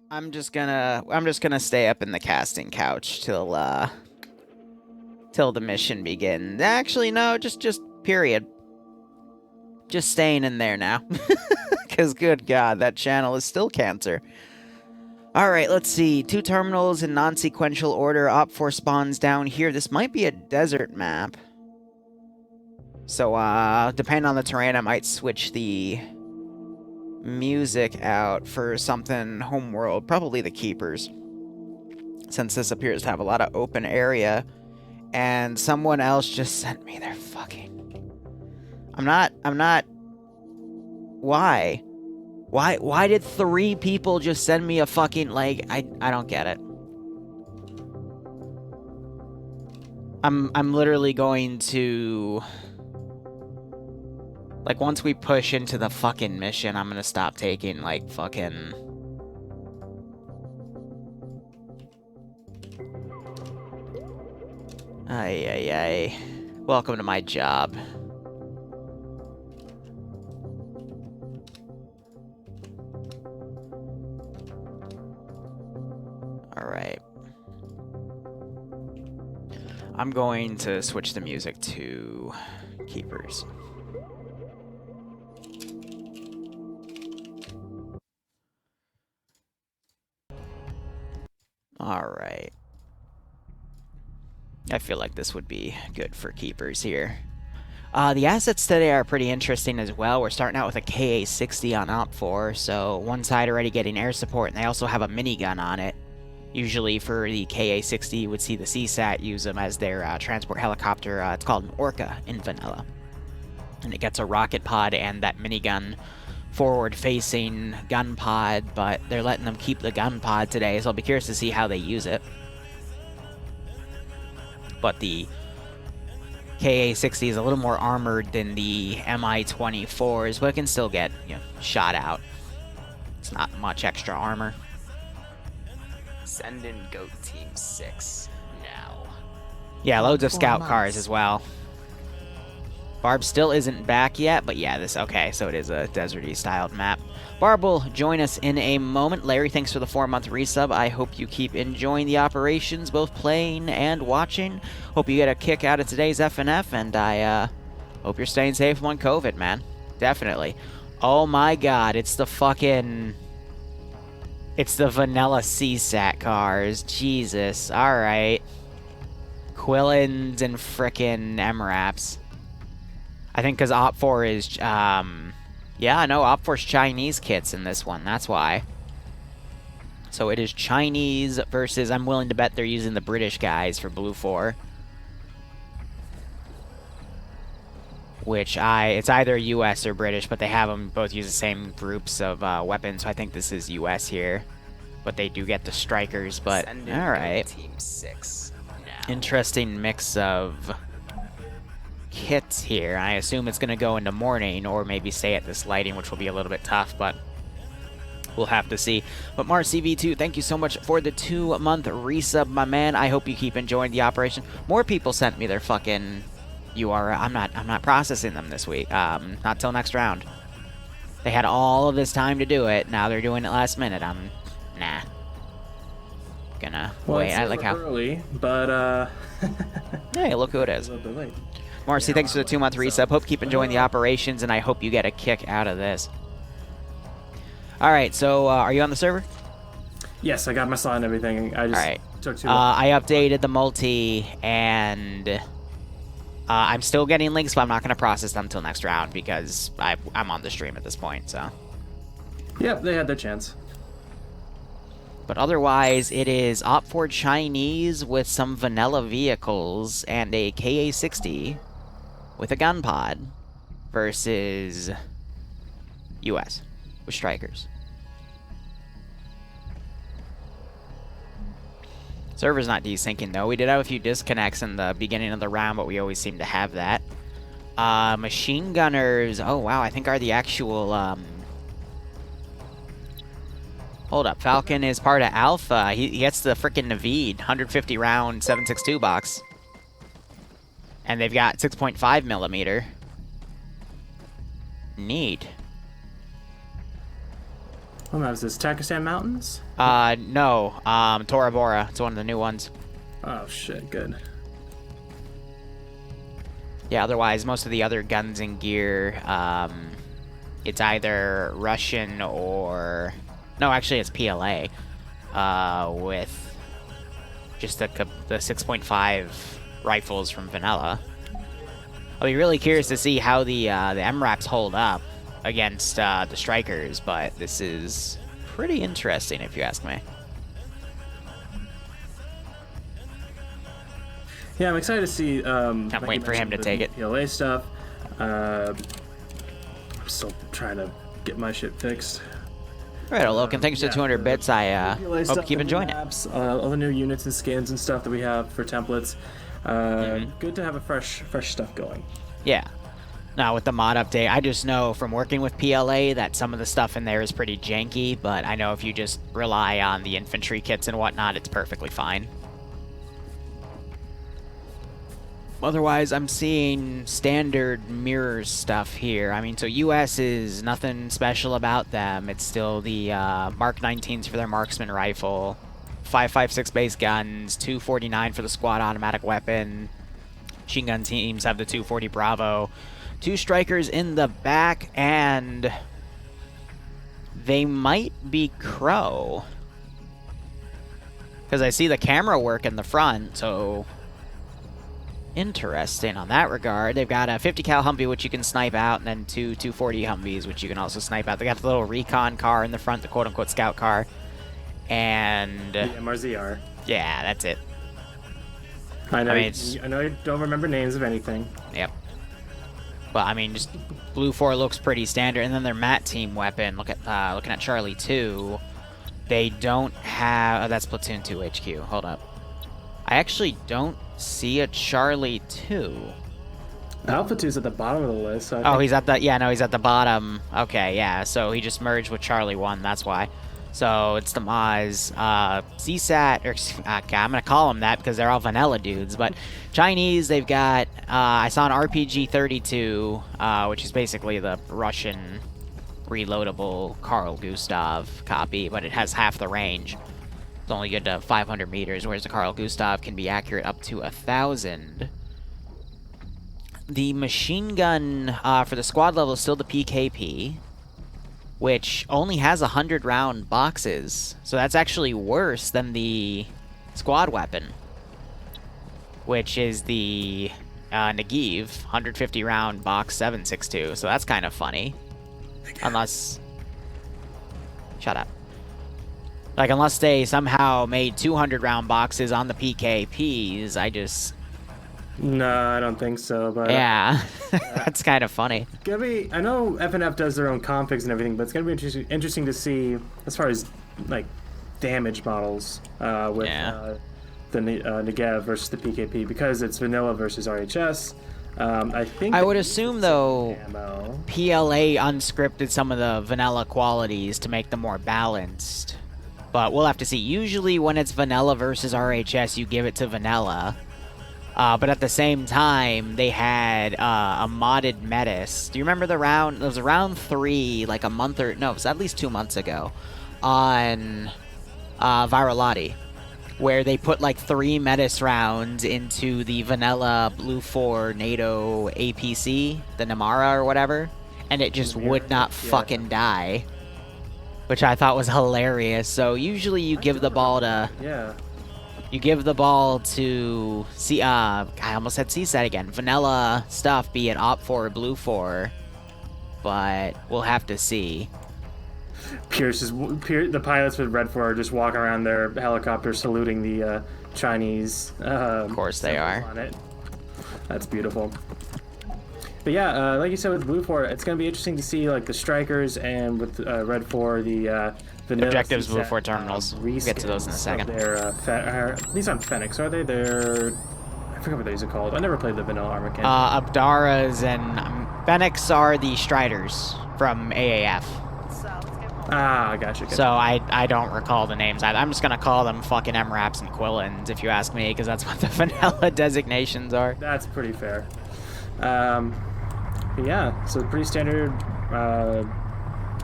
I'm just gonna stay up in the casting couch till the mission begins. Actually, no, just period. Just staying in there now. Because, good God, that channel is still cancer. Alright, let's see. 2 terminals in non-sequential order. OPFOR spawns down here. This might be a desert map. So, depending on the terrain, I might switch the music out for something homeworld. Probably the Keepers. Since this appears to have a lot of open area. And someone else just sent me their fucking... I'm not... Why? Why did 3 people just send me a fucking, like, I don't get it. I'm literally going to... Like, once we push into the fucking mission, I'm gonna stop taking, like, fucking... Ay. Welcome to my job. Alright. I'm going to switch the music to Keepers. Alright. I feel like this would be good for Keepers here. The assets today are pretty interesting as well. We're starting out with a KA-60 on OPFOR, so one side already getting air support, and they also have a minigun on it. Usually for the KA-60, you would see the CSAT use them as their transport helicopter. It's called an Orca in vanilla. And it gets a rocket pod and that minigun forward-facing gun pod, but they're letting them keep the gun pod today, so I'll be curious to see how they use it. But the KA-60 is a little more armored than the Mi-24s, but it can still get, shot out. It's not much extra armor. Send in Goat Team 6 now. Yeah, loads of scout cars as well. Barb still isn't back yet, but yeah, okay, so it is a deserty styled map. Barb will join us in a moment. Larry, thanks for the 4-month resub. I hope you keep enjoying the operations, both playing and watching. Hope you get a kick out of today's FNF, and I hope you're staying safe on COVID, man. Definitely. Oh my god, it's the fucking... It's the vanilla CSAT cars. Jesus. Alright. Quillins and frickin' MRAPs. I think because OPFOR is, yeah, no, OPFOR's Chinese kits in this one. That's why. So it is Chinese versus, I'm willing to bet they're using the British guys for BLUFOR. Which it's either US or British, but they have them both use the same groups of weapons, so I think this is US here. But they do get the Strykers, but alright. Team 6 now. Interesting mix of kits here. I assume it's going to go into morning or maybe stay at this lighting, which will be a little bit tough, but we'll have to see. But MarCV2, thank you so much for the 2-month resub, my man. I hope you keep enjoying the operation. More people sent me their fucking URL. I'm not processing them this week. Not till next round. They had all of this time to do it. Now they're doing it last minute. Nah. Gonna wait. I like how early, but hey, look who it is. A little bit late. Marcy, thanks for the 2-month resub. Hope you keep enjoying the operations, and I hope you get a kick out of this. Alright, so are you on the server? Yes, I got my slot and everything. I just took too long. I updated the multi, and I'm still getting links, but I'm not going to process them until next round because I'm on the stream at this point, so. Yep, they had their chance. But otherwise, it is OPFOR Chinese with some vanilla vehicles and a KA-60 with a gun pod versus US with Strykers. Server's not desyncing though. We did have a few disconnects in the beginning of the round, but we always seem to have that. Machine gunners, oh wow, I think are the actual, hold up, Falcon is part of Alpha. He gets the frickin' Naveed, 150 round 7.62 box. And they've got 6.5 millimeter. Neat. What map is this? Takistan Mountains? No. Tora Bora. It's one of the new ones. Oh shit, good. Yeah, otherwise, most of the other guns and gear, it's either Russian or... No, actually, it's PLA, with just the 6.5 rifles from Vanilla. I'll be really curious to see how the MRAPs hold up against the Strykers, but this is pretty interesting, if you ask me. Yeah, I'm excited to see. I'm waiting for him to take it. PLA stuff. I'm still trying to get my shit fixed. All right, Logan, thanks for 200 bits. I hope you keep enjoying it. All the new units and skins and stuff that we have for templates. Good to have a fresh stuff going. Yeah. Now, with the mod update, I just know from working with PLA that some of the stuff in there is pretty janky, but I know if you just rely on the infantry kits and whatnot, it's perfectly fine. Otherwise, I'm seeing standard mirrors stuff here. I mean, so US is nothing special about them. It's still the Mark 19s for their marksman rifle, 5.56 base guns, 249 for the squad automatic weapon. Machine gun teams have the 240 Bravo, 2 Strykers in the back, and they might be Crow. Because I see the camera work in the front, so... Interesting on that regard. They've got a 50 cal Humvee, which you can snipe out, and then 2 240 Humvees, which you can also snipe out. They got the little recon car in the front, the quote-unquote scout car. And... The MRZR. Yeah, that's it. I know you don't remember names of anything. Yep. But, I mean, just BLUFOIR looks pretty standard. And then their MAT team weapon, looking at Charlie 2, they don't have... Oh, that's Platoon 2 HQ. Hold up. I actually don't see a Charlie 2. Alpha 2's at the bottom of the list. So oh, he's at the... Yeah, no, he's at the bottom. Okay, yeah. So he just merged with Charlie 1. That's why. So it's the Maz. CSAT... Okay, I'm going to call them that because they're all vanilla dudes. But Chinese, they've got... I saw an RPG-32, which is basically the Russian reloadable Carl Gustav copy, but it has half the range. It's only good to 500 meters, whereas the Carl Gustav can be accurate up to 1,000. The machine gun for the squad level is still the PKP, which only has 100 round boxes. So that's actually worse than the squad weapon, which is the Negev 150 round box 7.62. So that's kind of funny. Unless... Shut up. Like, unless they somehow made 200 round boxes on the PKPs, I just... No, I don't think so, but... Yeah, that's kind of funny. Gonna be, I know FNF does their own configs and everything, but it's gonna be interesting to see, as far as, like, damage models with the Negev versus the PKP, because it's vanilla versus RHS. I would assume, though, PLA unscripted some of the vanilla qualities to make them more balanced. But we'll have to see. Usually when it's vanilla versus RHS, you give it to vanilla. But at the same time, they had a modded Metis. Do you remember the round? It was round 3, like a month or... No, it was at least 2 months ago. On Viralati. Where they put like 3 Metis rounds into the vanilla BLUFOR NATO APC, the Namara or whatever. And it just would not fucking die. Which I thought was hilarious. So usually you give the ball to... Yeah. You give the ball to... I almost said CSAT again. Vanilla stuff, be it OPFOR or BLUFOR. But we'll have to see. The pilots with Red 4 are just walking around their helicopter saluting the Chinese... of course they are. On it. That's beautiful. But yeah, like you said with BLUFOR, it's going to be interesting to see like the Strykers and with Red 4, the objectives BLUFOR terminals. We'll get to those in a second. These aren't Fenix, are they? They're... I forget what these are called. I never played the vanilla Arma campaign. Abdaras and Fenix are the Striders from AAF. Ah, gotcha. So I don't recall the names. I'm just going to call them fucking MRAPs and Quillins, if you ask me, because that's what the vanilla designations are. That's pretty fair. Yeah, so pretty standard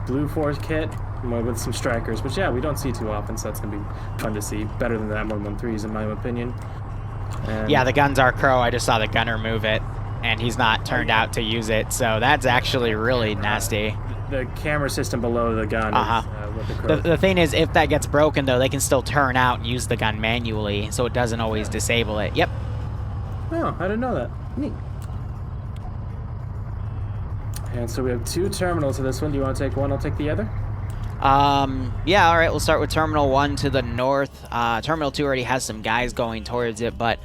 BLUFOR kit with some strikers, which yeah, we don't see too often, so that's gonna be fun to see. Better than the M113s in my opinion. And yeah, the guns are Crow. I just saw the gunner move it, and he's not turned out to use it, so that's actually really nasty. The camera system below the gun is what the Crow. The thing is, if that gets broken, though, they can still turn out and use the gun manually, so it doesn't always disable it. Yep. Oh, I didn't know that. Neat. And so we have 2 terminals to this one. Do you want to take one? I'll take the other. Yeah, all right, we'll start with Terminal 1 to the north. Terminal 2 already has some guys going towards it, but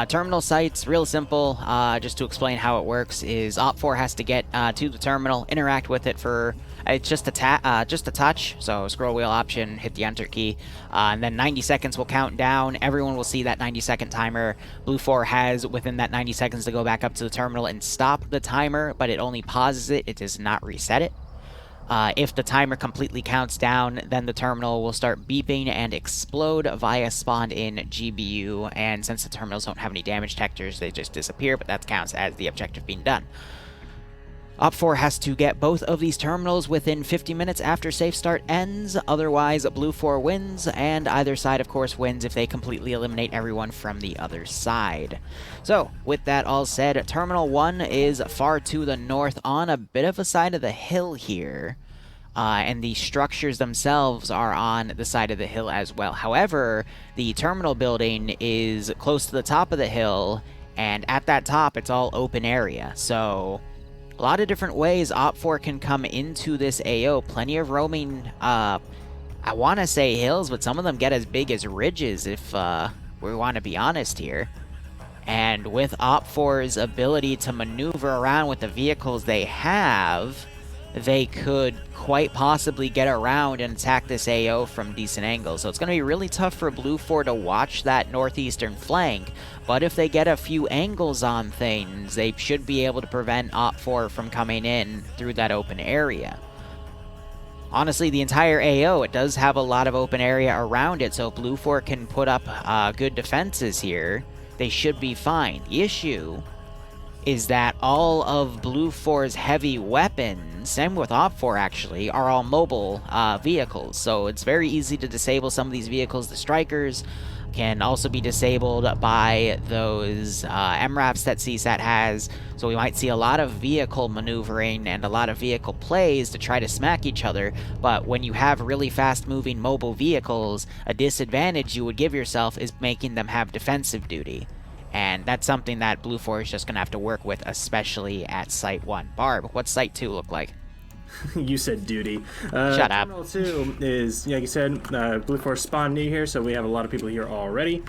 terminal site's real simple. Just to explain how it works is OPFOR has to get to the terminal, interact with it for it's just a touch. So scroll wheel option, hit the enter key, and then 90 seconds will count down. Everyone will see that 90-second timer. BLUFOR has within that 90 seconds to go back up to the terminal and stop the timer, but it only pauses it. It does not reset it. If the timer completely counts down, then the terminal will start beeping and explode via spawned-in GBU, and since the terminals don't have any damage detectors, they just disappear, but that counts as the objective being done. OPFOR has to get both of these terminals within 50 minutes after safe start ends, otherwise BLUFOR wins, and either side, of course, wins if they completely eliminate everyone from the other side. So, with that all said, Terminal 1 is far to the north on a bit of a side of the hill here, and the structures themselves are on the side of the hill as well. However, the terminal building is close to the top of the hill, and at that top, it's all open area, so a lot of different ways OPFOR can come into this AO. Plenty of roaming, I want to say hills, but some of them get as big as ridges if we want to be honest here. And with OPFOR's ability to maneuver around with the vehicles they have, they could quite possibly get around and attack this AO from decent angles. So it's going to be really tough for BLUFOR to watch that northeastern flank, but if they get a few angles on things, they should be able to prevent OPFOR from coming in through that open area. Honestly, the entire AO, it does have a lot of open area around it, so if BLUFOR can put up good defenses here, they should be fine. The issue is that all of BLUFOR's heavy weapons, same with OPFOR actually, are all mobile vehicles, so it's very easy to disable some of these vehicles. The Strykers can also be disabled by those MRAPs that CSAT has, so we might see a lot of vehicle maneuvering and a lot of vehicle plays to try to smack each other, but when you have really fast-moving mobile vehicles, a disadvantage you would give yourself is making them have defensive duty. And that's something that BLUFOR is just going to have to work with, especially at Site 1. Barb, what's Site 2 look like? You said duty. Shut up. Terminal 2 is, like you said, BLUFOR spawned new here, so we have a lot of people here already.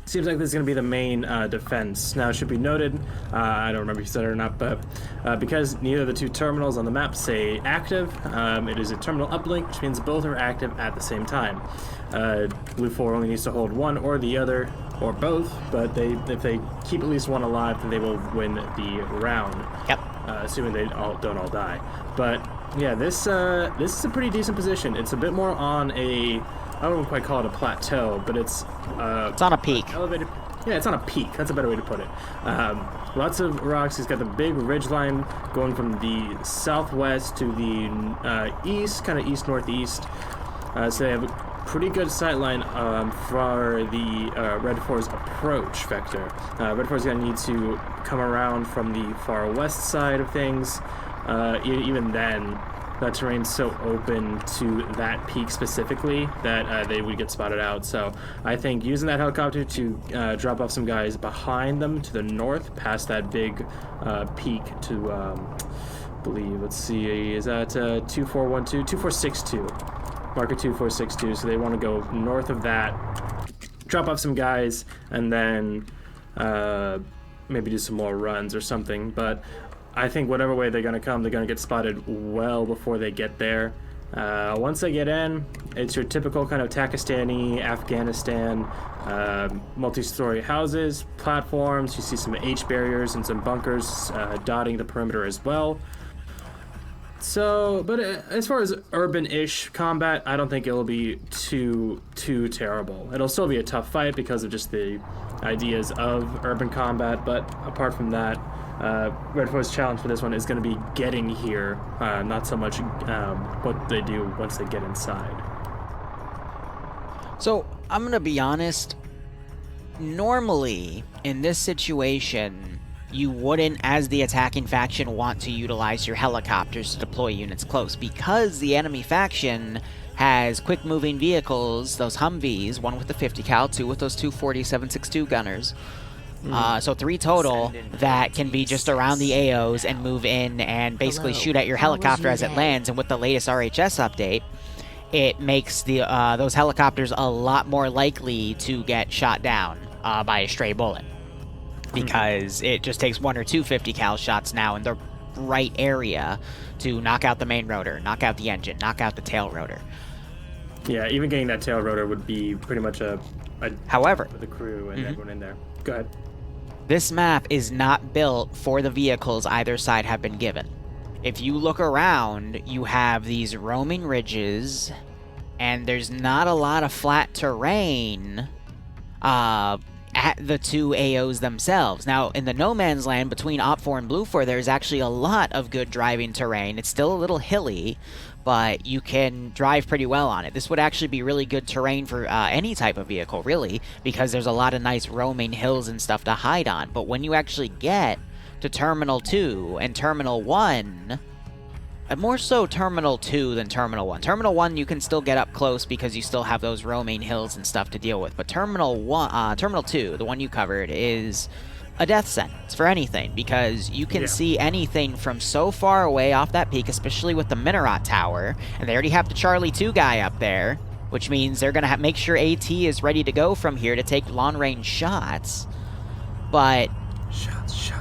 Seems like this is going to be the main defense. Now, it should be noted, I don't remember if you said it or not, but because neither of the 2 terminals on the map say active, it is a terminal uplink, which means both are active at the same time. BLUFOR only needs to hold one or the other, or both, but if they keep at least one alive, then they will win the round. Yep. Assuming they don't all die. But yeah, this is a pretty decent position. It's a bit more on a, I wouldn't quite call it a plateau, but it's on a peak. Elevated. Yeah, it's on a peak. That's a better way to put it. Lots of rocks. He's got the big ridge line going from the southwest to the east, kind of east-northeast. So they have a pretty good sight line for the Red 4's approach vector. Red 4's going to need to come around from the far west side of things. Even then, that terrain's so open to that peak specifically that they would get spotted out. So I think using that helicopter to drop off some guys behind them to the north, past that big peak to, believe, let's see, is that 2412, 2462. Marker 2462, so they want to go north of that, drop off some guys, and then maybe do some more runs or something. But I think whatever way they're going to come, they're going to get spotted well before they get there. Once they get in, it's your typical kind of Pakistani, Afghanistan, multi-story houses, platforms. You see some H barriers and some bunkers dotting the perimeter as well. So, but as far as urban-ish combat, I don't think it'll be too terrible. It'll still be a tough fight because of just the ideas of urban combat, but apart from that, Red Force's challenge for this one is going to be getting here, not so much what they do once they get inside. So, I'm going to be honest. Normally, in this situation, you wouldn't, as the attacking faction, want to utilize your helicopters to deploy units close, because the enemy faction has quick-moving vehicles, those Humvees, one with the 50 cal, two with those 240 7.62 gunners. So 3 total that can be just around the AOs and move in and basically shoot at your helicopter as it lands. And with the latest RHS update, it makes the those helicopters a lot more likely to get shot down by a stray bullet, because it just takes 1 or 2 50 cal shots now in the right area to knock out the main rotor, knock out the engine, knock out the tail rotor. Yeah, even getting that tail rotor would be pretty much a However, for the crew and everyone in there. Go ahead. this map is not built for the vehicles either side have been given. If you look around, you have these roaming ridges, and there's not a lot of flat terrain at the 2 AOs themselves. Now, in the no man's land between OPFOR and BLUFOIR, there's actually a lot of good driving terrain. It's still a little hilly, but you can drive pretty well on it. This would actually be really good terrain for any type of vehicle, really, because there's a lot of nice roaming hills and stuff to hide on. But when you actually get to Terminal 2 and Terminal 1, more so Terminal 2 than Terminal 1. Terminal 1 you can still get up close because you still have those roaming hills and stuff to deal with. But Terminal 2, the one you covered, is a death sentence for anything, because you can see anything from so far away off that peak, especially with the Minaret Tower, and they already have the Charlie 2 guy up there, which means they're going to make sure AT is ready to go from here to take long-range shots. But Shots.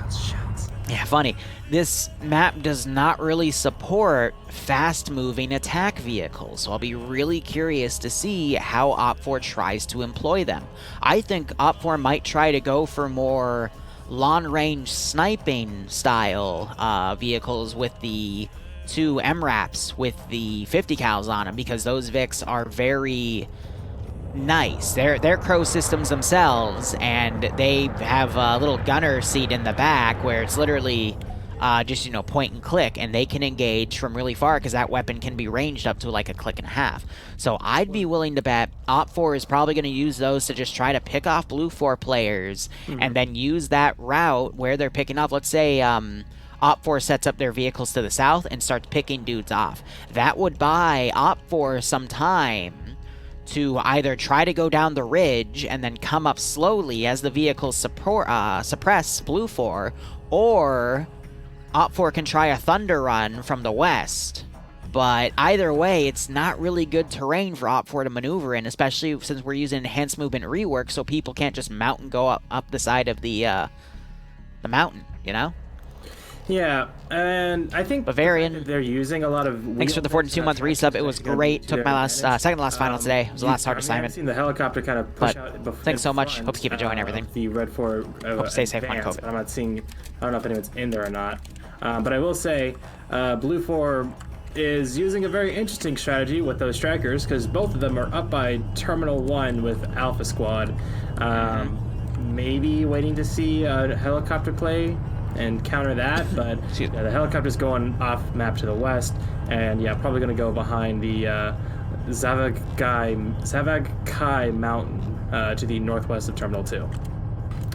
yeah, funny. This map does not really support fast-moving attack vehicles, so I'll be really curious to see how OPFOR tries to employ them. I think OPFOR might try to go for more long-range sniping style vehicles with the 2 MRAPs with the 50 cals on them, because those Vics are very nice. They're Crow systems themselves, and they have a little gunner seat in the back where it's literally just, point and click, and they can engage from really far because that weapon can be ranged up to like a click and a half. So I'd be willing to bet OPFOR is probably going to use those to just try to pick off BLUFOR players, and then use that route where they're picking off. Let's say OPFOR sets up their vehicles to the south and starts picking dudes off. That would buy OPFOR some time to either try to go down the ridge and then come up slowly as the vehicles suppress BLUFOR, or OPFOR can try a thunder run from the west. But either way, it's not really good terrain for OPFOR to maneuver in, especially since we're using enhanced movement rework, so people can't just mount and go up the side of the mountain, Yeah, and I think Bavarian, they're using a lot of. Thanks for the 42-month resub. It was great. Took my second to last final today. It was the last hard assignment. I've seen the helicopter kind of push out. Thanks so much. Hope you keep enjoying everything. The Red 4. Hope you stay safe on COVID. I'm not seeing. I don't know if anyone's in there or not. But I will say, BLUFOR is using a very interesting strategy with those strikers, because both of them are up by Terminal 1 with Alpha Squad. Maybe waiting to see a helicopter play and counter that, but the helicopter's going off map to the west, and probably going to go behind the Zavagkai Mountain to the northwest of Terminal 2,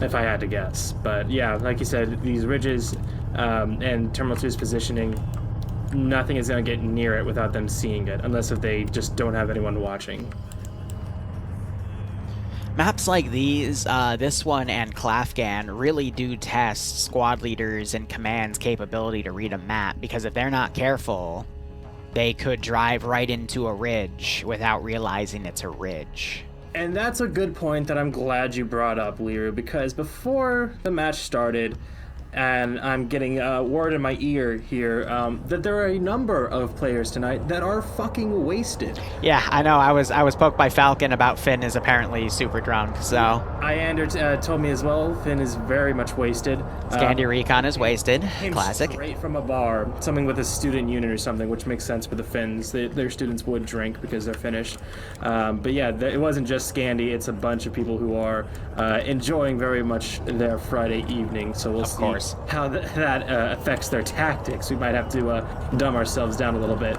if I had to guess. But yeah, like you said, these ridges and Terminal 2's positioning, nothing is going to get near it without them seeing it, unless if they just don't have anyone watching. Maps like these, this one and Klafgan, really do test squad leaders and command's capability to read a map, because if they're not careful, they could drive right into a ridge without realizing it's a ridge. And that's a good point that I'm glad you brought up, Liru, because before the match started, and I'm getting word in my ear here that there are a number of players tonight that are fucking wasted. Yeah, I know. I was poked by Falcon about Finn is apparently super drunk, so... Iander told me as well, Finn is very much wasted. Scandi Recon is wasted. Classic. Straight from a bar, something with a student unit or something, which makes sense for the Finns. Their students would drink because they're Finnish. But yeah, it wasn't just Scandi, it's a bunch of people who are enjoying very much their Friday evening, so we'll see course. how that affects their tactics. We might have to dumb ourselves down a little bit.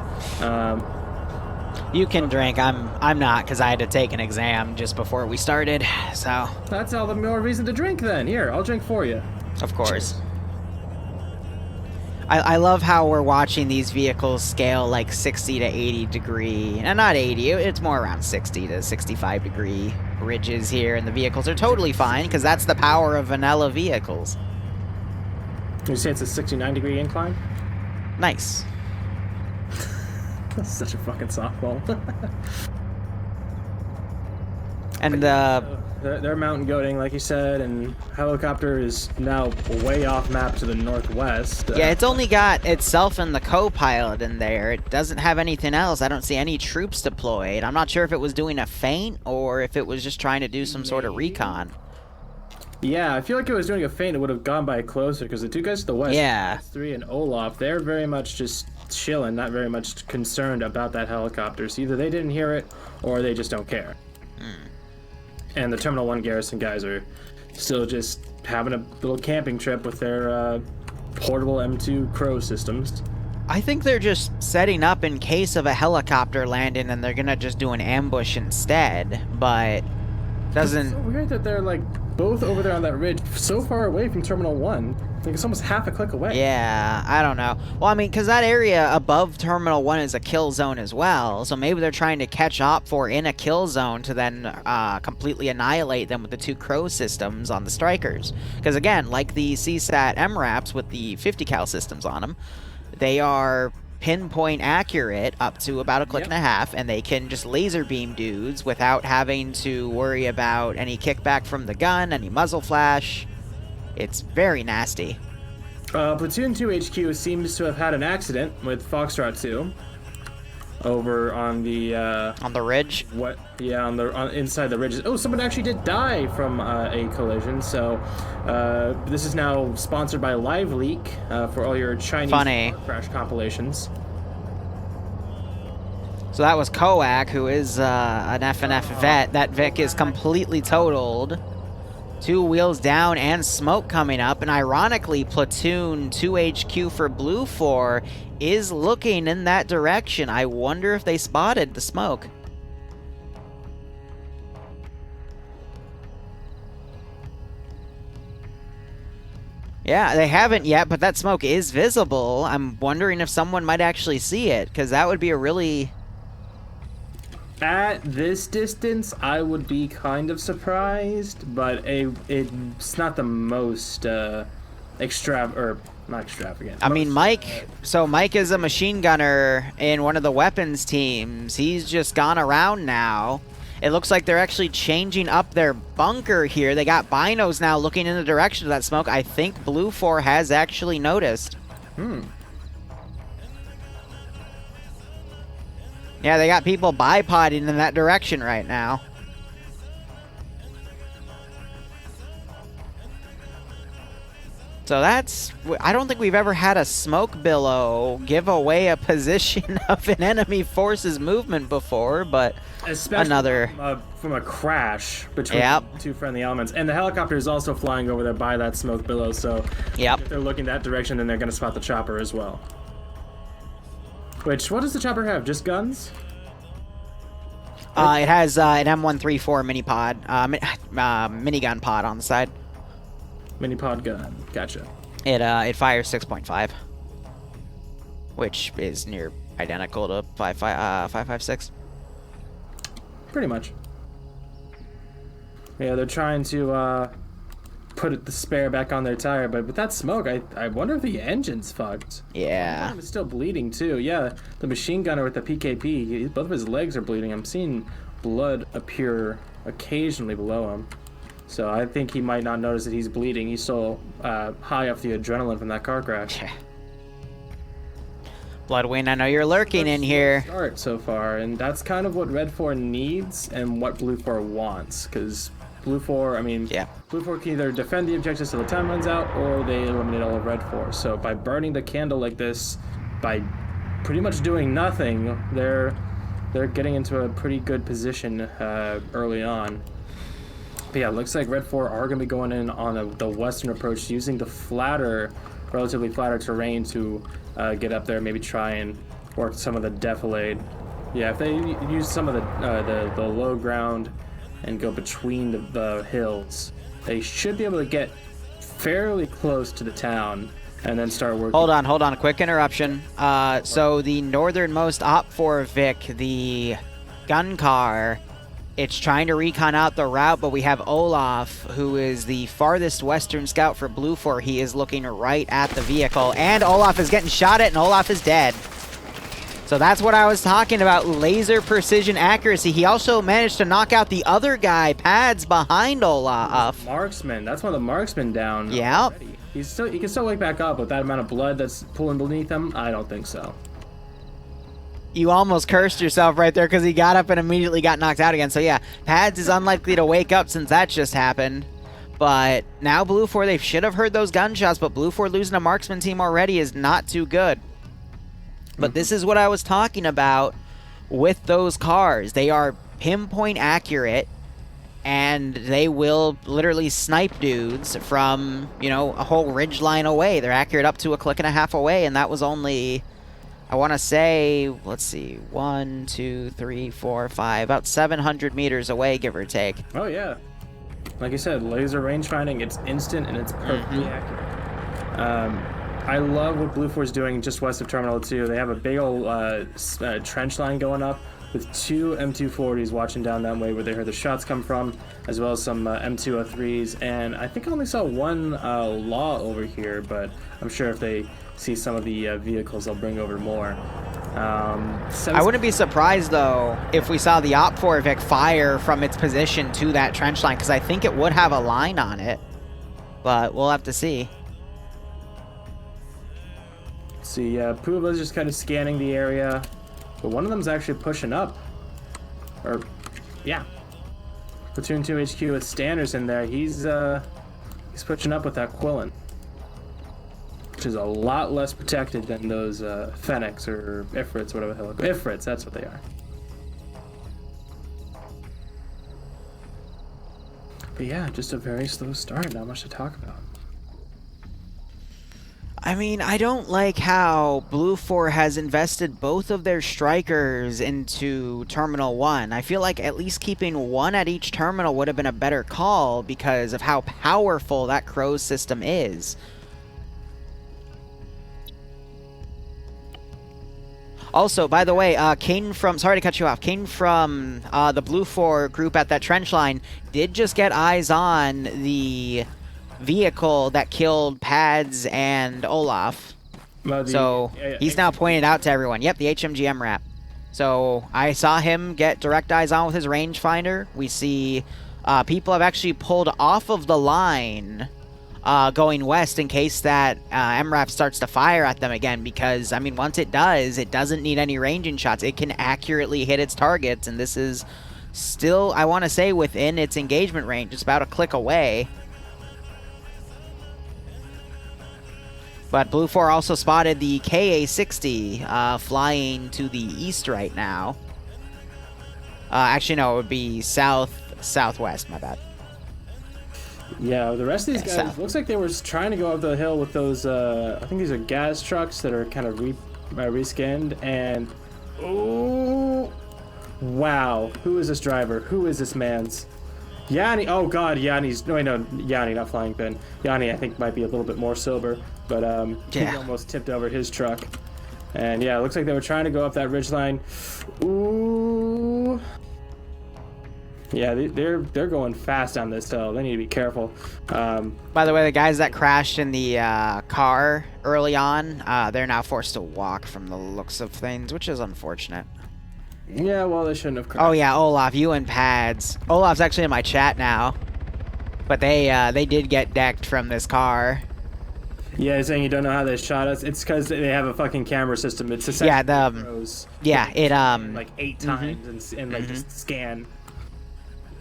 You can drink. I'm not, because I had to take an exam just before we started. So That's all the more reason to drink then. Here, I'll drink for you. of course. I love how we're watching these vehicles scale like 60 to 80 degree, and not 80, it's more around 60 to 65 degree ridges here, and the vehicles are totally fine because that's the power of vanilla vehicles. You say it's a 69-degree incline? Nice. That's such a fucking softball. And They're mountain goating, like you said, and helicopter is now way off map to the northwest. yeah, it's only got itself and the co-pilot in there. It doesn't have anything else. I don't see any troops deployed. I'm not sure if it was doing a feint or if it was just trying to do some sort of recon. Yeah, I feel like it was doing a feint. It would have gone by closer because the two guys to the west, Yeah. S3 and Olaf, they're very much just chilling, not very much concerned about that helicopter. So either they didn't hear it or they just don't care. And the Terminal 1 garrison guys are still just having a little camping trip with their portable M2 CROW systems. I think they're just setting up in case of a helicopter landing and they're gonna just do an ambush instead, but doesn't... It's so weird that they're like both over there on that ridge, so far away from Terminal 1. Like it's almost half a click away. Yeah, I don't know. Well, I mean, because that area above Terminal 1 is a kill zone as well, so maybe they're trying to catch OPFOR in a kill zone to then completely annihilate them with the two CROW systems on the Strykers. Because again, like the CSAT MRAPs with the 50 cal systems on them, they are pinpoint accurate up to about a click and a half, and they can just laser beam dudes without having to worry about any kickback from the gun, any muzzle flash. It's very nasty. Platoon 2 HQ seems to have had an accident with Foxtrot 2 over on the ridge. Inside the ridges. Oh, someone actually did die from a collision. So this is now sponsored by Live Leak for all your Chinese car crash compilations. So that was Koak, who is an FNF vet. That Vic is completely totaled. 2 wheels down and smoke coming up, and ironically, Platoon 2 HQ for BLUFOR is looking in that direction. I wonder if they spotted the smoke. Yeah, they haven't yet, but that smoke is visible. I'm wondering if someone might actually see it, because that would be a really... At this distance, I would be kind of surprised, but it's not the most not extravagant. I mean, Mike is a machine gunner in one of the weapons teams. He's just gone around now. It looks like they're actually changing up their bunker here. They got binos now looking in the direction of that smoke. I think BLUFOR has actually noticed. Yeah, they got people bipoding in that direction right now. So that's... I don't think we've ever had a smoke billow give away a position of an enemy force's movement before, but especially another... from a crash between two friendly elements. And the helicopter is also flying over there by that smoke billow, so if they're looking that direction, then they're going to spot the chopper as well. Which, what does the chopper have? Just guns? It has an M134 mini pod, minigun pod on the side. Mini pod gun, gotcha. It fires 6.5, which is near identical to 5.56. Pretty much. Yeah, they're trying to put the spare back on their tire, but with that smoke, I wonder if the engine's fucked. Yeah. It's still bleeding too. Yeah, the machine gunner with the PKP, both of his legs are bleeding. I'm seeing blood appear occasionally below him. So I think he might not notice that he's bleeding. He's still high off the adrenaline from that car crash. Bloodwing, I know you're lurking in here. Start so far, and that's kind of what Red 4 needs and what BLUFOR wants, because BLUFOR, I mean, BLUFOR can either defend the objectives till the time runs out, or they eliminate all of Red 4. So by burning the candle like this, by pretty much doing nothing, they're getting into a pretty good position early on. But yeah, looks like Red 4 are going to be going in on the western approach, using the relatively flatter terrain to get up there, maybe try and work some of the defilade. Yeah, if they use some of the low ground and go between the hills, they should be able to get fairly close to the town and then start working. Hold on, quick interruption. So the northernmost OPFOR Vic, the gun car, it's trying to recon out the route, but we have Olaf, who is the farthest western scout for BLUFOR. He is looking right at the vehicle, and Olaf is getting shot at, and Olaf is dead. So that's what I was talking about, laser precision accuracy. He also managed to knock out the other guy, Pads, behind Olaf. Marksman, that's one of the marksmen down. Yeah. He can still wake back up with that amount of blood that's pulling beneath him. I don't think so. You almost cursed yourself right there because he got up and immediately got knocked out again. So yeah, Pads is unlikely to wake up since that just happened. But now BLUFOR, they should have heard those gunshots, but BLUFOR losing a marksman team already is not too good. But this is what I was talking about with those cars. They are pinpoint accurate, and they will literally snipe dudes from, you know, a whole ridge line away. They're accurate up to a click and a half away, and that was only, I want to say, let's see, 1, 2, 3, 4, 5, about 700 meters away, give or take. Oh, yeah. Like I said, laser range finding, it's instant and it's perfectly accurate. I love what BLUFOR's doing just west of Terminal 2. They have a big old trench line going up with 2 M240s watching down that way where they heard the shots come from, as well as some M203s. And I think I only saw one Law over here, but I'm sure if they see some of the vehicles, they'll bring over more. I wouldn't be surprised, though, if we saw the OPFOR Vic fire from its position to that trench line, because I think it would have a line on it. But we'll have to see. See, Puba's just kind of scanning the area, but one of them's actually pushing up. Or, yeah. Platoon 2 HQ with Standers in there. He's pushing up with that Quillen, which is a lot less protected than those Fennecs or Ifrits, whatever the hell. Ifrits, that's what they are. But yeah, just a very slow start. Not much to talk about. I mean, I don't like how BLUFOR has invested both of their strikers into Terminal 1. I feel like at least keeping one at each terminal would have been a better call because of how powerful that CROW system is. Also, by the way, Kane from, sorry to cut you off, Kane from the BLUFOR group at that trench line did just get eyes on the vehicle that killed Pads and Olaf. So he's now pointed out to everyone. Yep, the HMGM wrap. So I saw him get direct eyes on with his rangefinder. We see people have actually pulled off of the line going west in case that MRAP starts to fire at them again, because, I mean, once it does, it doesn't need any ranging shots. It can accurately hit its targets, and this is still, I want to say, within its engagement range. It's about a click away. But BLUFOR also spotted the KA-60 flying to the east right now. Actually, no, it would be southwest, my bad. Yeah, the rest of these guys, looks like they were trying to go up the hill with those, I think these are gas trucks that are kind of reskinned, and, oh, wow, who is this driver? Who is this man's? Yanni, oh god, Yanni's, no, Yanni, not Flying Pin. Yanni, I think, might be a little bit more sober, but he almost tipped over his truck. And yeah, it looks like they were trying to go up that ridgeline. Ooh. Yeah, they're going fast on this hill. They need to be careful. By the way, the guys that crashed in the car early on, they're now forced to walk from the looks of things, which is unfortunate. Yeah, well, they shouldn't have crashed. Oh yeah, Olaf, you and Pads. Olaf's actually in my chat now, but they did get decked from this car. Yeah, you're saying you don't know how they shot us? It's because they have a fucking camera system. It's essentially it like 8 times and like just scan.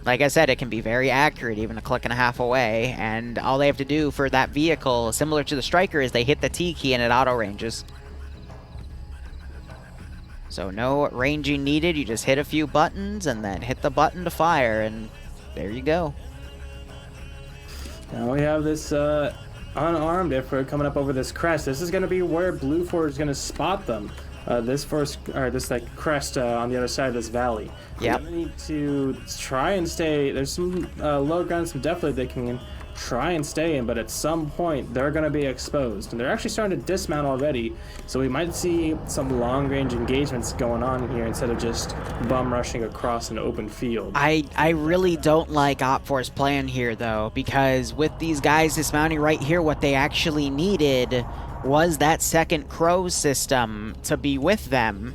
Like I said, it can be very accurate, even a click and a half away, and all they have to do for that vehicle, similar to the Striker, is they hit the T key and it auto ranges. So no ranging needed, you just hit a few buttons and then hit the button to fire, and there you go. Now we have this unarmed IFR coming up over this crest. This is going to be where BLUFOR is going to spot them. This like crest on the other side of this valley. Yep. They need to try and stay. There's some low ground, some definitely they can try and stay in, but at some point they're going to be exposed, and they're actually starting to dismount already. So we might see some long-range engagements going on here instead of just bum rushing across an open field. I really don't like OPFOR's plan here, though, because with these guys dismounting right here, what they actually needed was that second CROW system to be with them.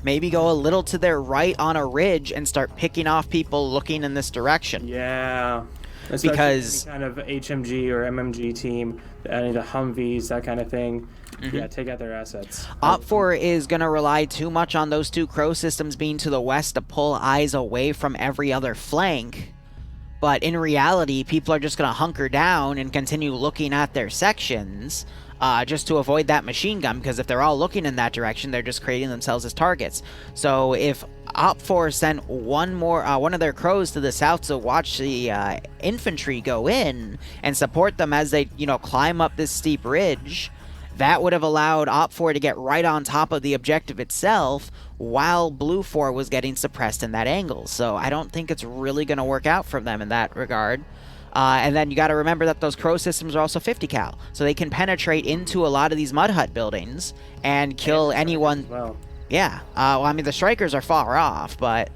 Maybe go a little to their right on a ridge and start picking off people looking in this direction. Yeah. Especially Because any kind of HMG or MMG team, any of the Humvees, that kind of thing. Yeah, take out their assets. OPFOR is going to rely too much on those two CROW systems being to the west to pull eyes away from every other flank. But in reality, people are just going to hunker down and continue looking at their sections just to avoid that machine gun, because if they're all looking in that direction, they're just creating themselves as targets. So if OPFOR sent one of their CROWs to the south to watch the infantry go in and support them as they, climb up this steep ridge, that would have allowed OPFOR to get right on top of the objective itself while BLUFOR was getting suppressed in that angle. So I don't think it's really going to work out for them in that regard. And then you got to remember that those CROW systems are also 50 cal, so they can penetrate into a lot of these mud hut buildings and kill anyone. Well. Yeah. Well, I mean, the Strykers are far off, but...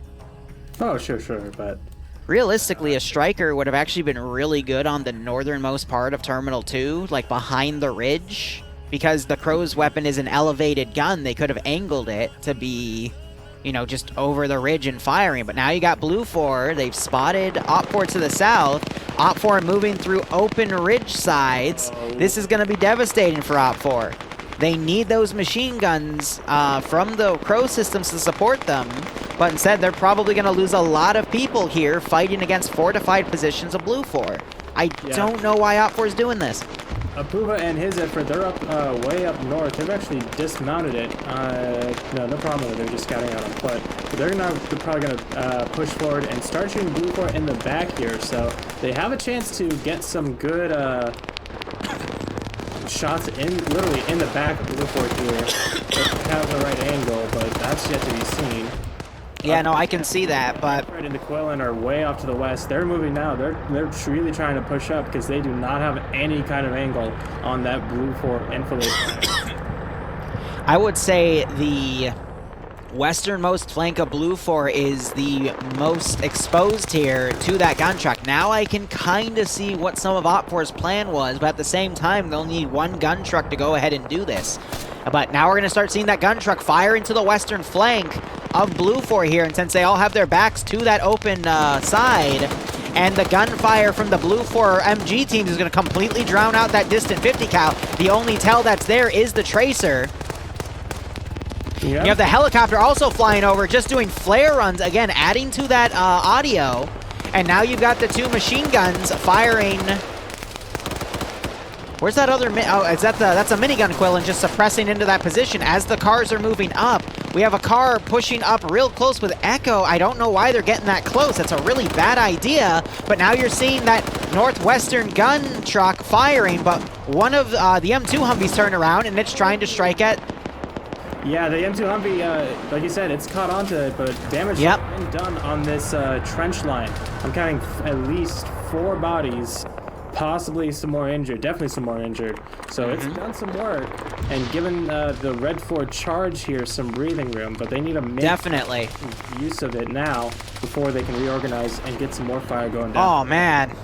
Oh, sure, but... Realistically, a Stryker would have actually been really good on the northernmost part of Terminal 2, like behind the ridge. Because the CROW's weapon is an elevated gun, they could have angled it to be, just over the ridge and firing. But now you got BLUFOR, they've spotted OPFOR to the south. OPFOR moving through open ridge sides. This is going to be devastating for OPFOR. They need those machine guns from the CROW systems to support them, but instead they're probably going to lose a lot of people here fighting against fortified positions of BLUFOR. I don't know why OPFOR is doing this. Apuva and his effort, they're up way up north. They've actually dismounted it. No problem with it. They're just scouting out on foot. But they're probably going to push forward and start shooting BLUFOR in the back here. So they have a chance to get some good shots literally in the back of BLUFOR here. They have the right angle, but that's yet to be seen. Yeah, no, I can see that, but... Fred and Quillen are way off to the west. They're moving now. They're really trying to push up because they do not have any kind of angle on that BLUFOR infiltrate. I would say the westernmost flank of BLUFOR is the most exposed here to that gun truck. Now I can kind of see what some of OPFOR's plan was, but at the same time, they'll need one gun truck to go ahead and do this. But now we're going to start seeing that gun truck fire into the western flank of BLUFOR here, and since they all have their backs to that open side, and the gunfire from the BLUFOR MG teams is going to completely drown out that distant 50 cal. The only tell that's there is the tracer. Yep. You have the helicopter also flying over, just doing flare runs, again, adding to that audio. And now you've got the two machine guns firing. Where's that other that's a minigun, Quillen, just suppressing into that position as the cars are moving up. We have a car pushing up real close with Echo. I don't know why they're getting that close. That's a really bad idea. But now you're seeing that northwestern gun truck firing, but one of the M2 Humvees turned around and it's trying to strike at... Yeah, the M2 Humvee, like you said, it's caught onto it, but damage has been done on this trench line. I'm counting at least 4 bodies. Possibly some more injured, definitely some more injured. So it's done some work, and given the Red 4 charge here some breathing room, but they need to make use of it now before they can reorganize and get some more fire going down. Oh, man.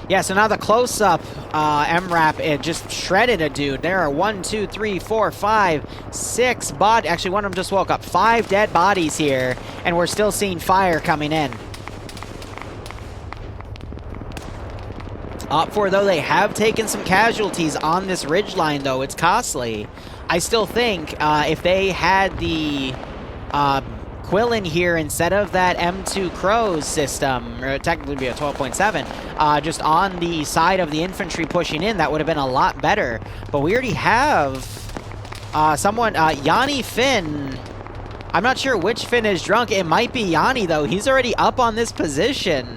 Yeah, so now the close-up MRAP, it just shredded a dude. There are 1, 2, 3, 4, 5, 6 bodies. Actually, one of them just woke up. 5 dead bodies here, and we're still seeing fire coming in. OPFOR, though, they have taken some casualties on this ridgeline, though. It's costly. I still think if they had the Quillen here instead of that M2 CROW system, or technically be a 12.7, just on the side of the infantry pushing in, that would have been a lot better. But we already have someone, Yanni Finn. I'm not sure which Finn is drunk. It might be Yanni, though. He's already up on this position.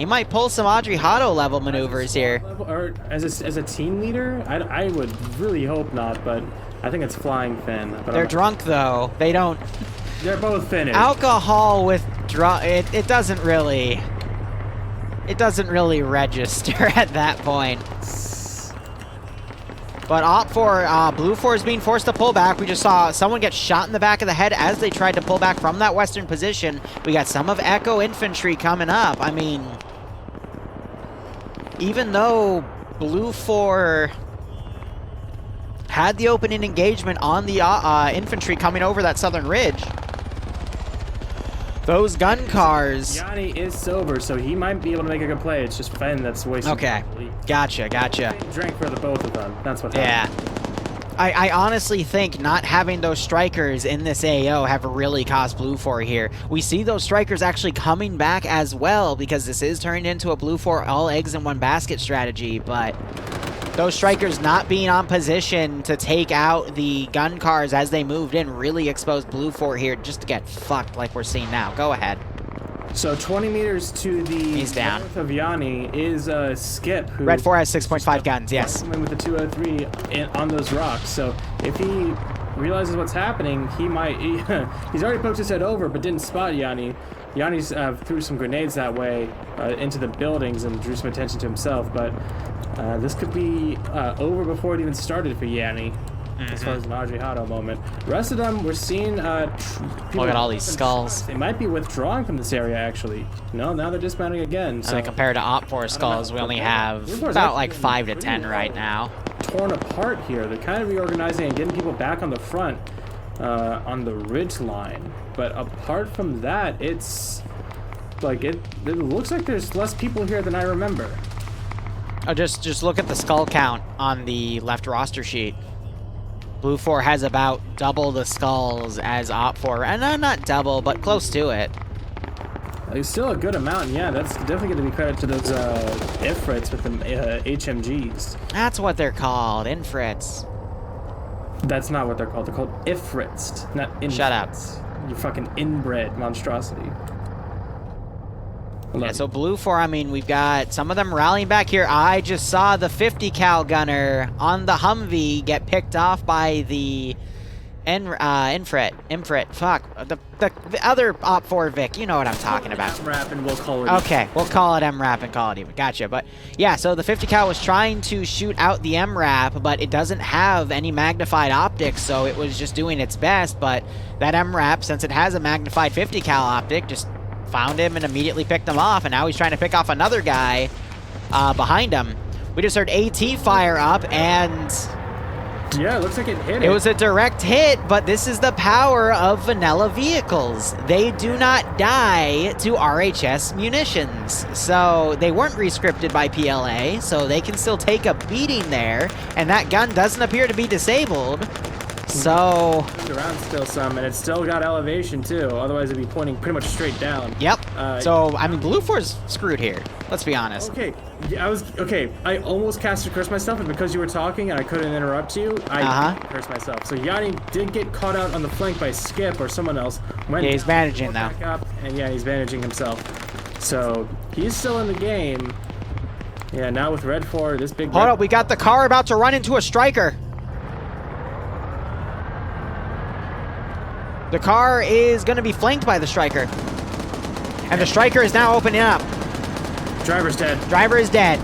He might pull some Audrey Hotto level maneuvers here. Or as a team leader, I would really hope not, but I think it's flying Finn. But They're drunk though. They don't. They're both finished. Alcohol with it doesn't really register at that point. But OPFOR, BLUFOR is being forced to pull back. We just saw someone get shot in the back of the head as they tried to pull back from that western position. We got some of Echo infantry coming up. I mean, even though BLUFOR had the opening engagement on the infantry coming over that southern ridge, those gun cars... Yanni is sober, so he might be able to make a good play. It's just Fenn that's wasting. Okay, gotcha. Drank for the both of them. That's what happened. Yeah. I honestly think not having those strikers in this AO have really cost BLUFOR here. We see those strikers actually coming back as well, because this is turning into a BLUFOR all eggs in one basket strategy, but those strikers not being on position to take out the gun cars as they moved in really exposed BLUFOR here just to get fucked like we're seeing now. Go ahead. So 20 meters to the He's down. north of Yanni is Skip. Who Red 4 has 6.5 guns, yes. With the 203 on those rocks. So if he realizes what's happening, he might... he's already poked his head over, but didn't spot Yanni. Yanni's threw some grenades that way into the buildings and drew some attention to himself, but this could be over before it even started for Yanni. As far as an Audrey Hotto moment. The rest of them, we're seeing people... Look at all these skulls. They might be withdrawing from this area, actually. No, now they're dismounting again. So And then compared to OPFOR skulls, we only have about like 5 to 10 right now. Torn apart here. They're kind of reorganizing and getting people back on the front on the ridge line. But apart from that, it's like it looks like there's less people here than I remember. Oh, just look at the skull count on the left roster sheet. BLUFOR has about double the skulls as OPFOR, and not double, but close to it. It's still a good amount, and yeah, that's definitely going to be credit to those Ifrits with the HMGs. That's what they're called, Infrits. That's not what they're called. They're called Ifrits, not Infrits. Shut up. You fucking inbred monstrosity. Yeah, so BLUFOR, I mean, we've got some of them rallying back here. I just saw the 50 cal gunner on the Humvee get picked off by the Infrit. Fuck. The other OPFOR Vic. You know what I'm talking about. MRAP and we'll call it. Okay, we'll call it MRAP and call it even. Gotcha. But yeah, so the 50 cal was trying to shoot out the MRAP, but it doesn't have any magnified optics, so it was just doing its best. But that MRAP, since it has a magnified 50 cal optic, just found him and immediately picked him off, and now he's trying to pick off another guy behind him. We just heard AT fire up, and yeah, it looks like it hit. It was a direct hit, but this is the power of vanilla vehicles. They do not die to RHS munitions, so they weren't rescripted by PLA, so they can still take a beating there, and that gun doesn't appear to be disabled. So around still some, and it's still got elevation too. Otherwise, it'd be pointing pretty much straight down. Yep. So I mean, BLUFOR's screwed here. Let's be honest. Okay, I almost cast a curse myself, and because you were talking and I couldn't interrupt you, I didn't curse myself. So Yanni did get caught out on the flank by Skip or someone else. Yeah, he's managing now. And yeah, he's managing himself. So he's still in the game. Yeah, now with Red 4, this big. Hold up, we got the car about to run into a striker. The car is going to be flanked by the striker. And the striker is now opening up. Driver's dead. Driver is dead.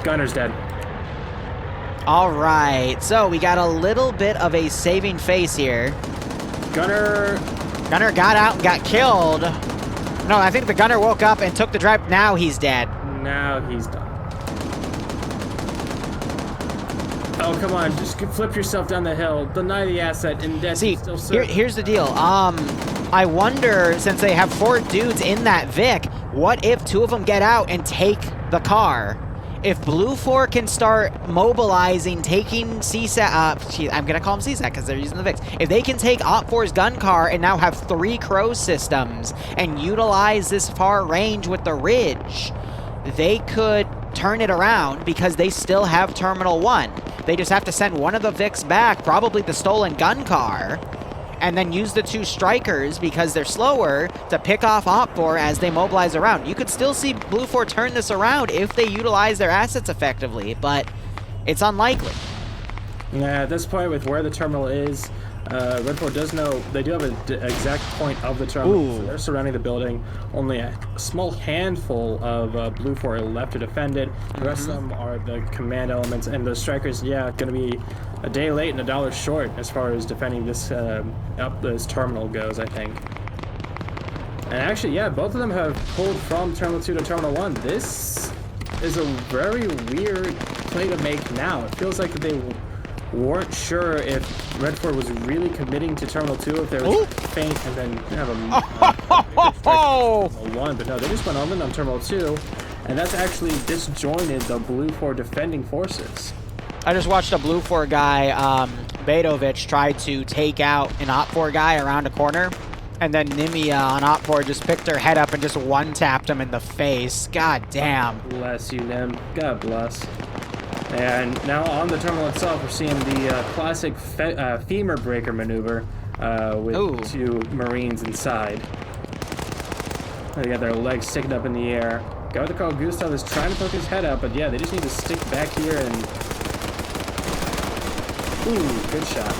Gunner's dead. All right. So we got a little bit of a saving face here. Gunner got out and got killed. No, I think the gunner woke up and took the drive. Now he's dead. Now he's done. Oh, come on, just flip yourself down the hill, deny the asset, and that's still here's the deal. I wonder, since they have 4 dudes in that Vic, what if 2 of them get out and take the car? If BLUFOR can start mobilizing, taking CSAT, I'm going to call them CSAT because they're using the Vics. If they can take OPFOR's gun car and now have 3 CROW systems and utilize this far range with the Ridge, they could turn it around because they still have Terminal 1. They just have to send one of the Vics back, probably the stolen gun car, and then use the 2 Strykers, because they're slower, to pick off OPFOR as they mobilize around. You could still see BLUFOR turn this around if they utilize their assets effectively, but it's unlikely. Yeah, at this point, with where the terminal is, Red 4 does know they do have an exact point of the terminal. So they're surrounding the building. Only a small handful of BLUFOR are left to defend it. The rest of them are the command elements, and the Strykers, yeah, going to be a day late and $1 short as far as defending this up this terminal goes, I think. And actually, yeah, both of them have pulled from Terminal 2 to Terminal 1. This is a very weird play to make now. It feels like they weren't sure if Red 4 was really committing to Terminal 2, if they were faint and then have a Terminal 1, but no, they just went all in on Terminal 2, and that's actually disjointed the BLUFOR defending forces. I just watched a BLUFOR guy, Bedovic, try to take out an OPFOR guy around a corner, and then Nimia on OPFOR just picked her head up and just one-tapped him in the face. God damn. Bless you, Nim. God bless. And now on the terminal itself, we're seeing the classic femur breaker maneuver with 2 Marines inside. They got their legs sticking up in the air. Guy with the Carl Gustav is trying to poke his head up, but yeah, they just need to stick back here and... Ooh, good shot.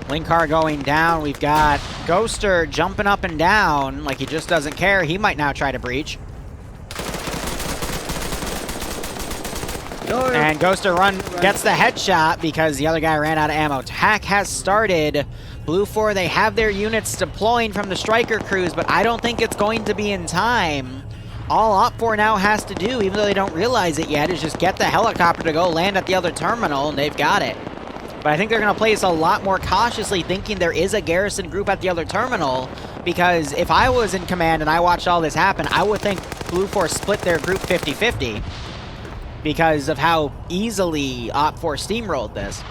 Link car going down. We've got Ghoster jumping up and down like he just doesn't care. He might now try to breach. And Ghoster gets the headshot because the other guy ran out of ammo. Attack has started. BLUFOR, they have their units deploying from the Stryker crews, but I don't think it's going to be in time. All OPFOR now has to do, even though they don't realize it yet, is just get the helicopter to go land at the other terminal, and they've got it. But I think they're going to play this a lot more cautiously, thinking there is a garrison group at the other terminal, because if I was in command and I watched all this happen, I would think BLUFOR split their group 50-50. Because of how easily OPFOR steamrolled this.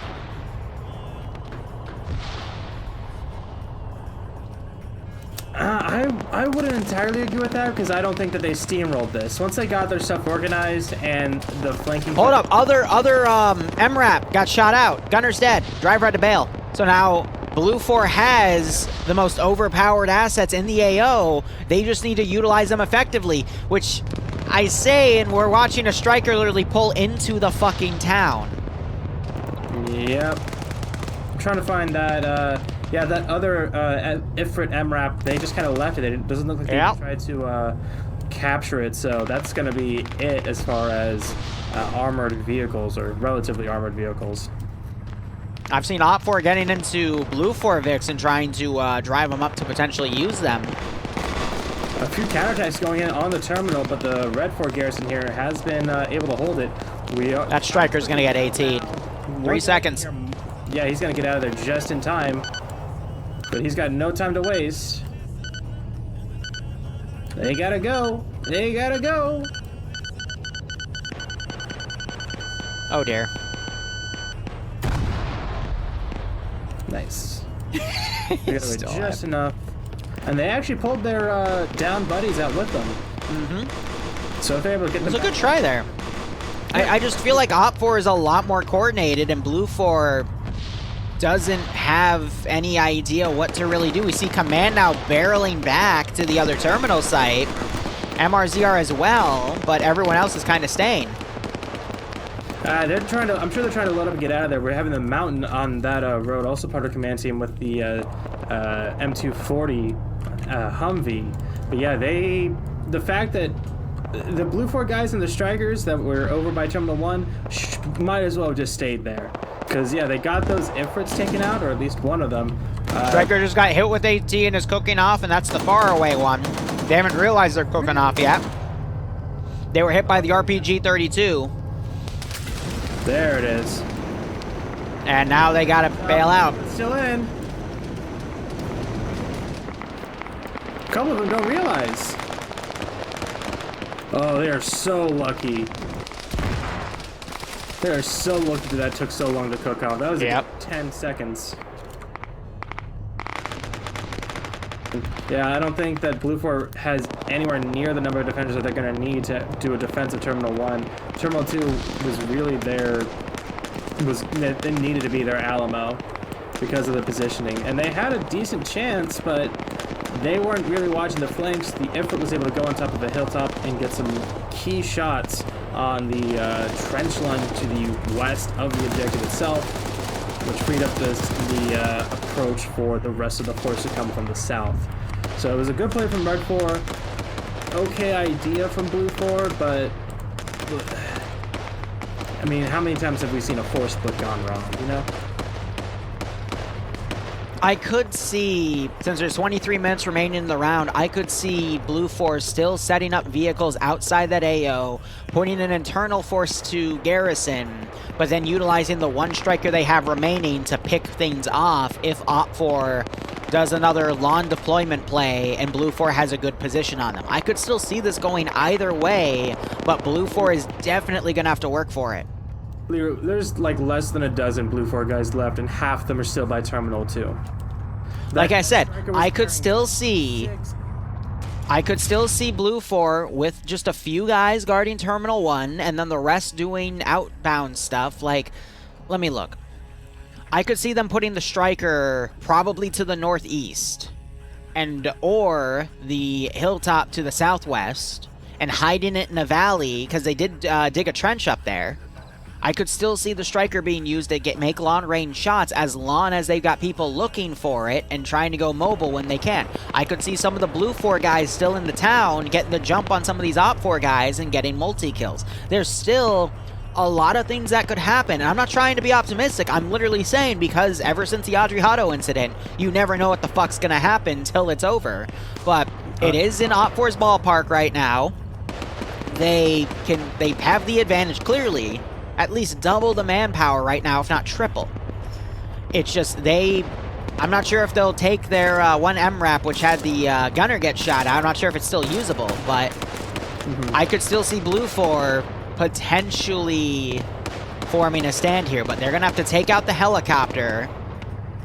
I wouldn't entirely agree with that, because I don't think that they steamrolled this. Once they got their stuff organized and the flanking... Hold up, other MRAP got shot out. Gunner's dead. Driver had to bail. So now BLUFOR has the most overpowered assets in the AO. They just need to utilize them effectively, which... I say, and we're watching a Stryker literally pull into the fucking town. Yep. I'm trying to find that, yeah, that other Ifrit MRAP, they just kind of left it. It doesn't look like they tried to capture it, so that's going to be it as far as armored vehicles, or relatively armored vehicles. I've seen OPFOR getting into BLUFOR Vix and trying to drive them up to potentially use them. A few counterattacks going in on the terminal, but the Red 4 garrison here has been able to hold it. That Stryker's going to get AT'd. 3 seconds. Yeah, he's going to get out of there just in time. But he's got no time to waste. They gotta go. They gotta go. Oh, dear. Nice. Just enough. And they actually pulled their down buddies out with them. So if they're able to get them... It was a good try there. I just feel like OPFOR is a lot more coordinated, and BLUFOR doesn't have any idea what to really do. We see Command now barreling back to the other terminal site. MRZR as well, but everyone else is kind of staying. They're trying to... I'm sure they're trying to let them get out of there. We're having the mountain on that road, also part of the command team with the M240 Humvee. But yeah, the fact that the BLUFOR guys and the Strykers that were over by Terminal 1 might as well have just stayed there. Because, yeah, they got those Ifrits taken out, or at least one of them. Stryker just got hit with AT and is cooking off, and that's the faraway one. They haven't realized they're cooking off yet. They were hit by the RPG-32. There it is. And now they gotta bail out. It's still in. A couple of them don't realize. Oh, they are so lucky. They are so lucky that took so long to cook off. That was like 10 seconds. Yeah, I don't think that BLUFOR has anywhere near the number of defenders that they're going to need to do a defensive Terminal 1. Terminal 2 was really their they needed to be their Alamo because of the positioning, and they had a decent chance, but they weren't really watching the flanks. The Ifrit was able to go on top of a hilltop and get some key shots on the trench line to the west of the objective itself, which freed up the approach for the rest of the force to come from the south. So it was a good play from Red 4. Okay idea from Blue 4, but I mean, how many times have we seen a force split gone wrong, you know? I could see, since there's 23 minutes remaining in the round, I could see BLUFOR still setting up vehicles outside that AO, putting an internal force to garrison, but then utilizing the one striker they have remaining to pick things off if OPFOR does another lawn deployment play and BLUFOR has a good position on them. I could still see this going either way, but BLUFOR is definitely going to have to work for it. There's like less than a dozen BLUFOR guys left, and half of them are still by Terminal 2. Like I said, I could still see BLUFOR with just a few guys guarding Terminal 1, and then the rest doing outbound stuff. Like, let me look. I could see them putting the Striker probably to the northeast, or the hilltop to the southwest, and hiding it in a valley, because they did dig a trench up there. I could still see the Striker being used to make long-range shots as long as they've got people looking for it and trying to go mobile when they can. I could see some of the BLUFOR guys still in the town getting the jump on some of these OPFOR guys and getting multi-kills. There's still a lot of things that could happen, and I'm not trying to be optimistic. I'm literally saying because ever since the Adriano incident, you never know what the fuck's gonna happen till it's over. But it is in OPFOR's ballpark right now. They have the advantage clearly. At least double the manpower right now, if not triple. It's just I'm not sure if they'll take their one MRAP, which had the gunner get shot out. I'm not sure if it's still usable, but I could still see BLUFOR potentially forming a stand here, but they're going to have to take out the helicopter,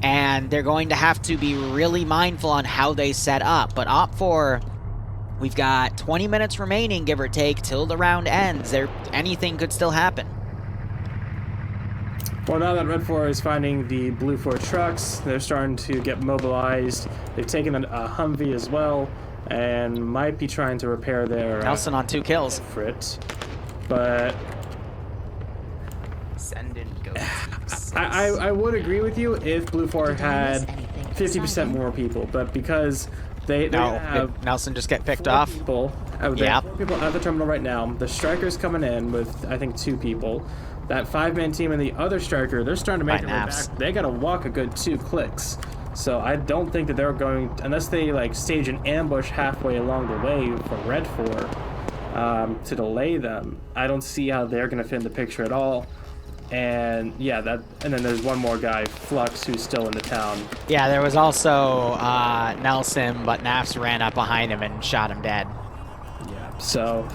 and they're going to have to be really mindful on how they set up. But OPFOR, we've got 20 minutes remaining, give or take, till the round ends. Anything could still happen. Well, now that Red 4 is finding the BLUFOR trucks, they're starting to get mobilized. They've taken a Humvee as well, and might be trying to repair their... Nelson on 2 kills. Frit. But... Send in go. I would agree with you if BLUFOR had 50% more people, but because they have... Nelson just get picked off? People, yeah. 4 people at the terminal right now. The Strikers coming in with, I think, 2 people. That 5-man team and the other Striker, they're starting to make their way back. They gotta walk a good 2 clicks. So I don't think that they're going, unless they like stage an ambush halfway along the way for Red 4 to delay them. I don't see how they're gonna fit in the picture at all. And yeah, and then there's one more guy, Flux, who's still in the town. Yeah, there was also Nelson, but Naps ran up behind him and shot him dead. Yeah, so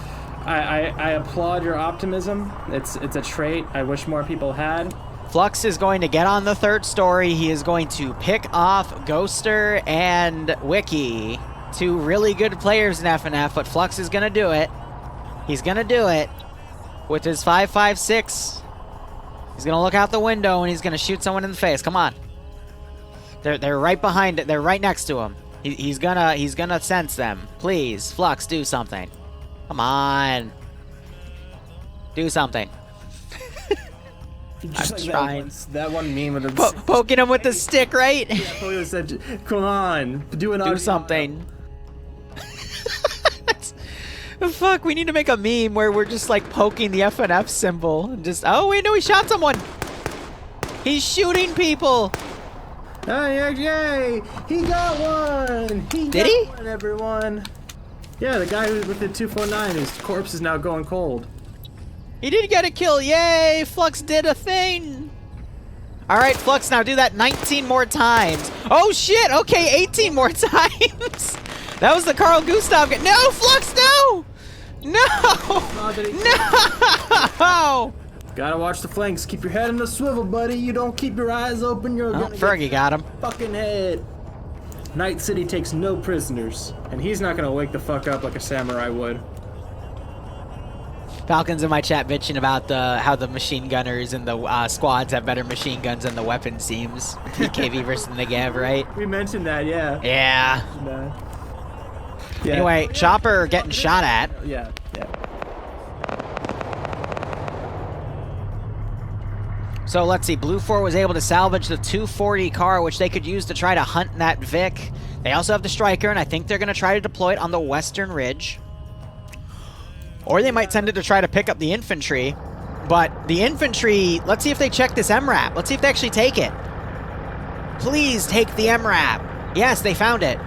I applaud your optimism. It's a trait I wish more people had. Flux is going to get on the 3rd story. He is going to pick off Ghoster and Wiki, 2 really good players in FNF, but Flux is going to do it. He's going to do it with his 5.56. He's going to look out the window and he's going to shoot someone in the face. Come on. They're right behind it. They're right next to him. He's gonna sense them. Please, Flux, do something. Come on. Do something. Just I'm like trying. That one meme with the poking him with the stick, right? Yeah, Polio said, "Come on, do something." Fuck, we need to make a meme where we're just like poking the FNF symbol and just, oh wait, no, he shot someone. He's shooting people. Oh, yay! He got one. Did he? One, everyone. Yeah, the guy with the 249, his corpse is now going cold. He did get a kill. Yay! Flux did a thing. All right, Flux, now do that 19 more times. Oh, shit. Okay, 18 more times. That was the Carl Gustav. No, Flux, no! No! Gotta watch the flanks. Keep your head in the swivel, buddy. You don't keep your eyes open, you're gonna Fergie got him. Fucking head. Night City takes no prisoners, and he's not gonna wake the fuck up like a samurai would. Falcon's in my chat bitching about how the machine gunners and the squads have better machine guns than the weapon seems. TKV versus Negev, right? We mentioned that, yeah. Yeah. Yeah. Anyway, Chopper getting shot at. Yeah, yeah. So let's see, BLUFOR was able to salvage the 240 car, which they could use to try to hunt that Vic. They also have the Striker, and I think they're going to try to deploy it on the western ridge. Or they might send it to try to pick up the infantry. But the infantry, let's see if they check this MRAP. Let's see if they actually take it. Please take the MRAP. Yes, they found it.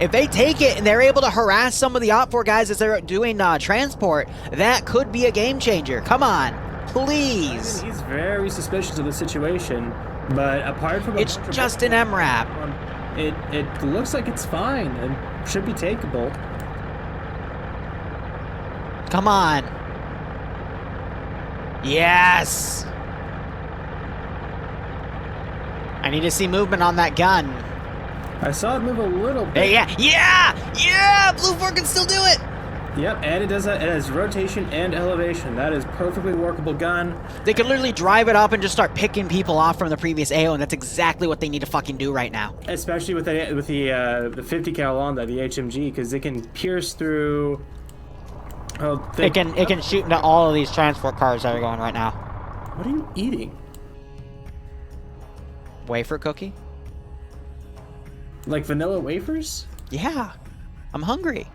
If they take it and they're able to harass some of the OPFOR guys as they're doing transport, that could be a game changer. Come on, please. He's very suspicious of the situation, but apart from it's just an MRAP. It looks like it's fine and should be takeable. Come on. Yes. I need to see movement on that gun. I saw it move a little bit. Hey, yeah! BLUFOR can still do it! Yep, and it does that. It has rotation and elevation. That is perfectly workable gun. They could literally drive it up and just start picking people off from the previous AO, and that's exactly what they need to fucking do right now. Especially with the 50 cal on that, the HMG, because it can pierce through. Oh, it can shoot into all of these transport cars that are going right now. What are you eating? Wafer cookie? Like vanilla wafers? Yeah, I'm hungry.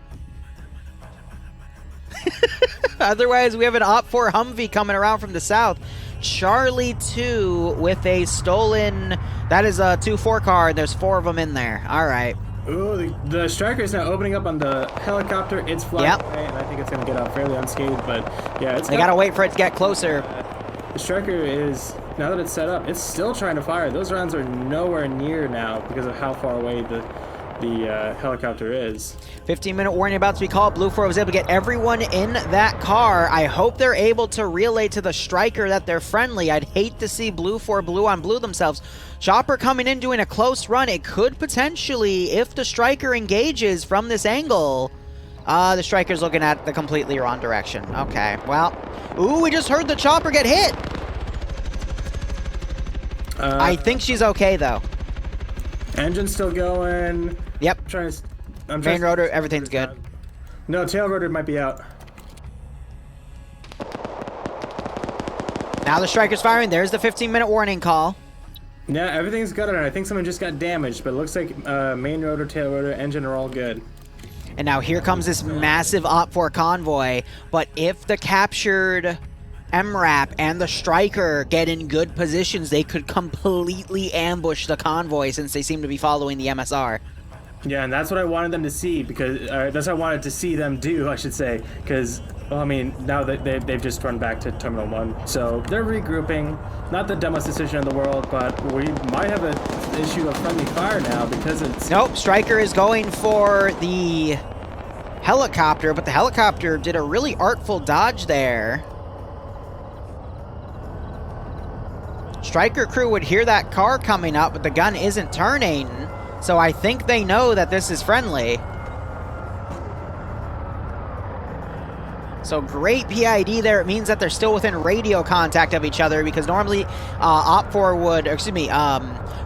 Otherwise, we have an OPFOR Humvee coming around from the south. Charlie 2 with a stolen... That is a 2-4 car. There's 4 of them in there. All right. Ooh, the Striker is now opening up on the helicopter. It's flying away, and I think it's going to get out fairly unscathed, but yeah, it's... They got to wait for it to get closer. The Striker is, now that it's set up, it's still trying to fire. Those rounds are nowhere near now because of how far away the helicopter is. 15-minute warning about to be called. BLUFOR was able to get everyone in that car. I hope they're able to relay to the Striker that they're friendly. I'd hate to see BLUFOR blue on blue themselves. Chopper coming in doing a close run. It could potentially, if the Striker engages from this angle... the Striker's looking at the completely wrong direction. Okay, well... Ooh, we just heard the Chopper get hit! I think she's okay, though. Engine's still going. Yep. Main rotor, everything's good. No, tail rotor might be out. Now the Striker's firing. There's the 15-minute warning call. Yeah, everything's good, and I think someone just got damaged, but it looks like main rotor, tail rotor, engine are all good. And now here comes this massive OPFOR convoy, but if the captured MRAP and the Striker get in good positions, they could completely ambush the convoy since they seem to be following the MSR. Yeah, and that's what I wanted them to see, because that's what I wanted to see them do, I should say, because, well, I mean, now that they've just run back to Terminal 1, so they're regrouping. Not the dumbest decision in the world, but we might have an issue of friendly fire now, because it's... Nope, Striker is going for the helicopter, but the helicopter did a really artful dodge there. Striker crew would hear that car coming up, but the gun isn't turning, so I think they know that this is friendly. So great PID there. It means that they're still within radio contact of each other, because normally OPFOR would, or excuse me,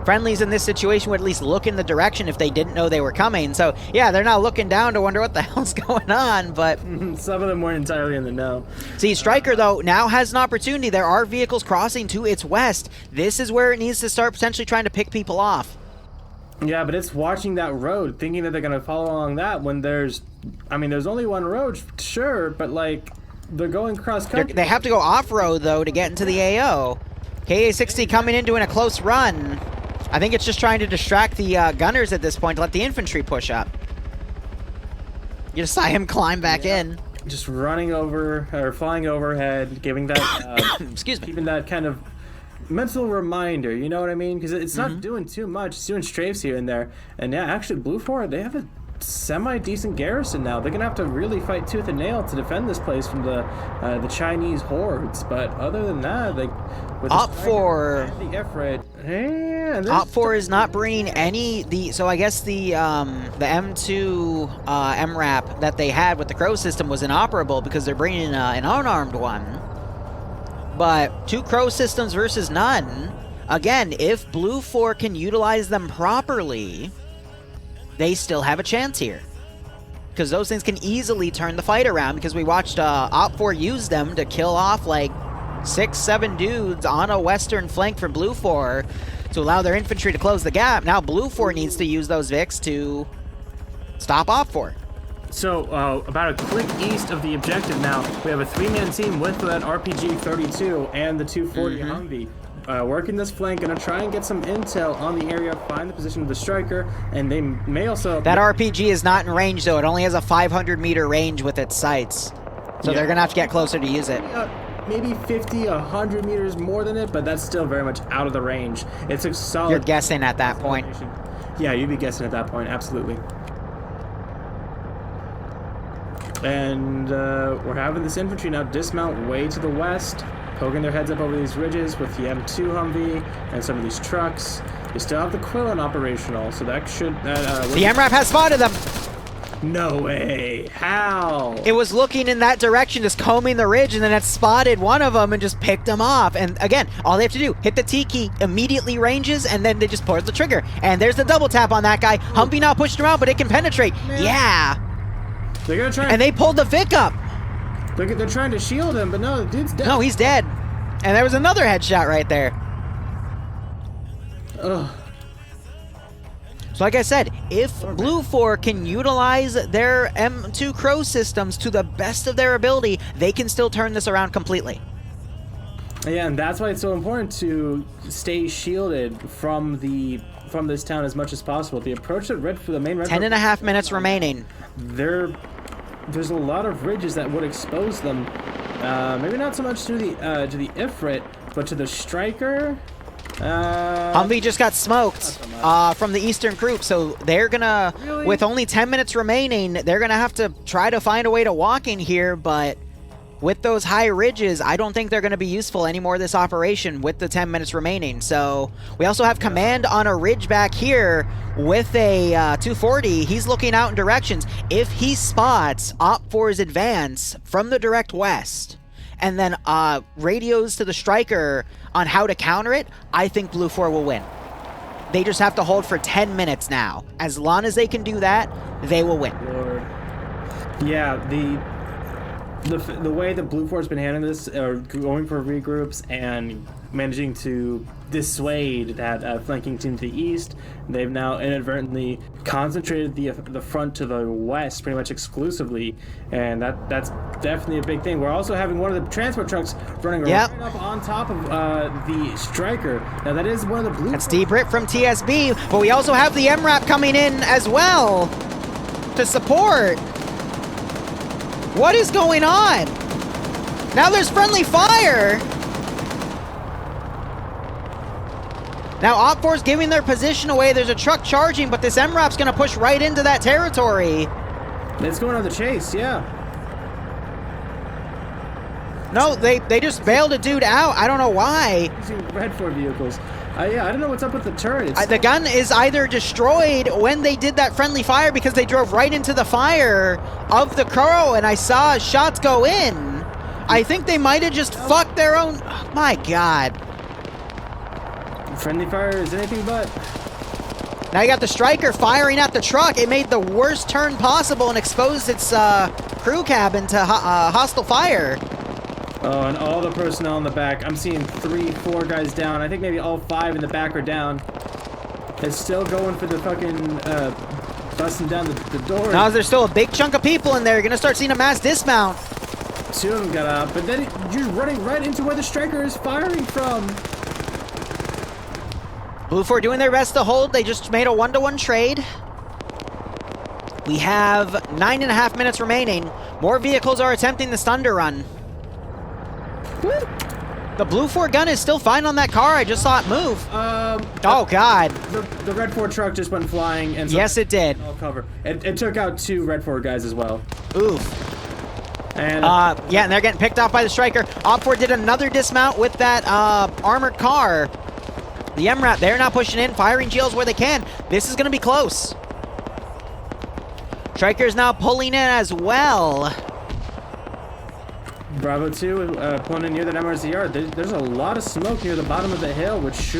friendlies in this situation would at least look in the direction if they didn't know they were coming. So yeah, they're now looking down to wonder what the hell's going on, but... Some of them weren't entirely in the know. See, Striker, though, now has an opportunity. There are vehicles crossing to its west. This is where it needs to start potentially trying to pick people off. Yeah, but it's watching that road, thinking that they're going to follow along that when there's... I mean, there's only one road, sure, but, like, they're going cross-country. They have to go off-road, though, to get into the AO. KA-60 coming in doing a close run. I think it's just trying to distract the gunners at this point to let the infantry push up. You just saw him climb back in. Just running over, or flying overhead, giving that... Excuse me. Keeping that kind of mental reminder, you know what I mean? Because it's not doing too much. It's doing strafes here and there. And yeah, actually, BLUFOR, they have a semi-decent garrison now. They're gonna have to really fight tooth and nail to defend this place from the Chinese hordes. But other than that, like with OPFOR the F-rate, yeah, Yeah, and OPFOR is not bringing any so I guess the M2 MRAP that they had with the CROW system was inoperable because they're bringing an unarmed one. But 2 CROW systems versus none. Again, if BLUFOR can utilize them properly, they still have a chance here. Because those things can easily turn the fight around, because we watched OPFOR use them to kill off like 6-7 dudes on a western flank for BLUFOR to allow their infantry to close the gap. Now BLUFOR needs to use those Vics to stop OPFOR. So, about a click east of the objective now, we have a 3-man team with that RPG-32 and the 240 Humvee. Working this flank, gonna try and get some intel on the area, find the position of the striker, and they may also... That RPG is not in range, though. It only has a 500-meter range with its sights. So they're gonna have to get closer to use it. Maybe 50, 100 meters more than it, but that's still very much out of the range. It's a solid... You're guessing at that point. Yeah, you'd be guessing at that point, absolutely. And we're having this infantry now dismount way to the west, poking their heads up over these ridges with the M2 Humvee and some of these trucks. They still have the Quillen operational, so that should... the MRAP has spotted them! No way! How? It was looking in that direction, just combing the ridge, and then it spotted one of them and just picked them off. And again, all they have to do, hit the T key, immediately ranges, and then they just pull the trigger. And there's the double tap on that guy. Humvee now pushed around, but it can penetrate. Man. Yeah! They're gonna try and they pulled the Vic up! They're trying to shield him, but no, the dude's dead. No, he's dead. And there was another headshot right there. Ugh. So like I said, if BLUFOR can utilize their M2 CROW systems to the best of their ability, they can still turn this around completely. Yeah, and that's why it's so important to stay shielded from this town as much as possible. The approach to the main red... 10.5 minutes remaining. There's a lot of ridges that would expose them. Maybe not so much to the Ifrit, but to the Striker. Humvee just got smoked from the eastern group, so they're gonna, with only 10 minutes remaining, they're gonna have to try to find a way to walk in here, but with those high ridges, I don't think they're gonna be useful anymore this operation with the 10 minutes remaining. So we also have command on a ridge back here with a 240. He's looking out in directions. If he spots OPFOR's advance from the direct west, and then radios to the Striker on how to counter it, I think BLUFOR will win. They just have to hold for 10 minutes now. As long as they can do that, they will win. Lord. Yeah, the way that BLUFOR's been handling this, going for regroups and managing to dissuade that flanking team to the east, they've now inadvertently concentrated the front to the west pretty much exclusively, and that's definitely a big thing. We're also having one of the transport trucks running right up on top of the Striker. Now that is one of the BLUFOR. That's deep rip from TSB, but we also have the MRAP coming in as well to support. What is going on? Now there's friendly fire. Now OPFOR's giving their position away. There's a truck charging, but this MRAP's gonna push right into that territory. It's going on the chase, yeah. No, they just bailed a dude out. I don't know why. Using Red 4 vehicles. Yeah, I don't know what's up with the turret. The gun is either destroyed when they did that friendly fire because they drove right into the fire of the CROW, and I saw shots go in. I think they might have just fucked their own... Oh, my God. Friendly fire is anything but. Now you got the Striker firing at the truck. It made the worst turn possible and exposed its crew cabin to hostile fire. Oh, and all the personnel in the back. I'm seeing 3, 4 guys down. I think maybe all 5 in the back are down. It's still going for the fucking, busting down the door. Now there's still a big chunk of people in there. You're going to start seeing a mass dismount. 2 of them got out, but then you're running right into where the Striker is firing from. BLUFOR doing their best to hold. They just made a 1-to-1 trade. We have 9.5 minutes remaining. More vehicles are attempting the Thunder run. The BLUFOR gun is still fine on that car. I just saw it move. Oh, God. The Red 4 truck just went flying. And so yes, it did. All cover. It took out 2 Red 4 guys as well. Oof. And yeah, and they're getting picked off by the Striker. OPFOR did another dismount with that armored car. The MRAP, they're not pushing in, firing GLs where they can. This is going to be close. Strykers now pulling in as well. Bravo 2 pulling in near that MRZR. There's a lot of smoke near the bottom of the hill, which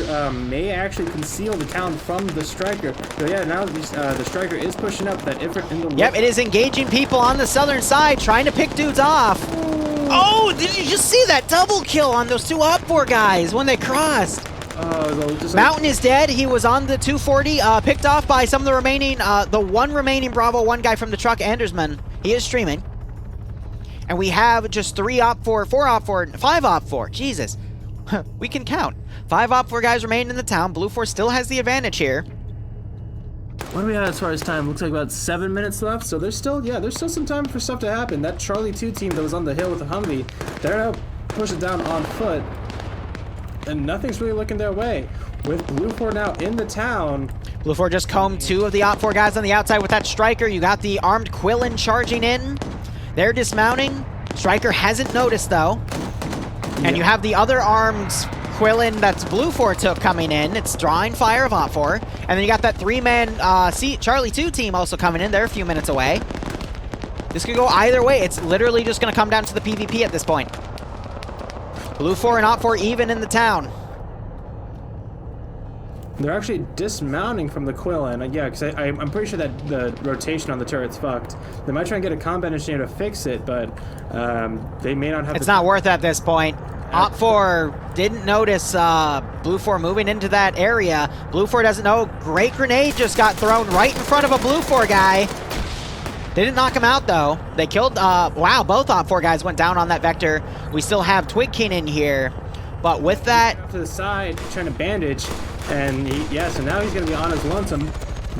may actually conceal the town from the Stryker. So yeah, now the Stryker is pushing up that Ifrit in the Yep, it is engaging people on the southern side, trying to pick dudes off. Ooh. Oh, did you just see that double kill on those two OPFOR guys when they crossed? Mountain is dead. He was on the 240, picked off by some of the remaining, the one remaining Bravo 1 guy from the truck, Andersman. He is streaming. And we have just 3 OPFOR, 4 OPFOR, 5 OPFOR. Jesus. We can count. 5 OPFOR guys remain in the town. BLUFOR still has the advantage here. What do we have as far as time? Looks like about 7 minutes left. So there's still some time for stuff to happen. That Charlie 2 team that was on the hill with the Humvee, they're now pushing down on foot. And nothing's really looking their way. With BLUFOR now in the town. BLUFOR just combed 2 of the OPFOR guys on the outside with that Stryker. You got the armed Quillen charging in. They're dismounting. Stryker hasn't noticed, though. And you have the other armed Quillen that's BLUFOR took coming in. It's drawing fire of OPFOR. And then you got that 3-man Charlie 2 team also coming in. They're a few minutes away. This could go either way. It's literally just going to come down to the PvP at this point. BLUFOR and OPFOR even in the town. They're actually dismounting from the Quillen. Yeah, because I'm pretty sure that the rotation on the turret's fucked. They might try and get a combat engineer to fix it, but they may not have. It's not worth it at this point. OPFOR didn't notice BLUFOR moving into that area. BLUFOR doesn't know. Great grenade just got thrown right in front of a BLUFOR guy. Didn't knock him out, though. They killed, wow, both OPFOR guys went down on that vector. We still have Twigkin in here. But with that... To the side, trying to bandage. And, so now he's going to be on his lonesome.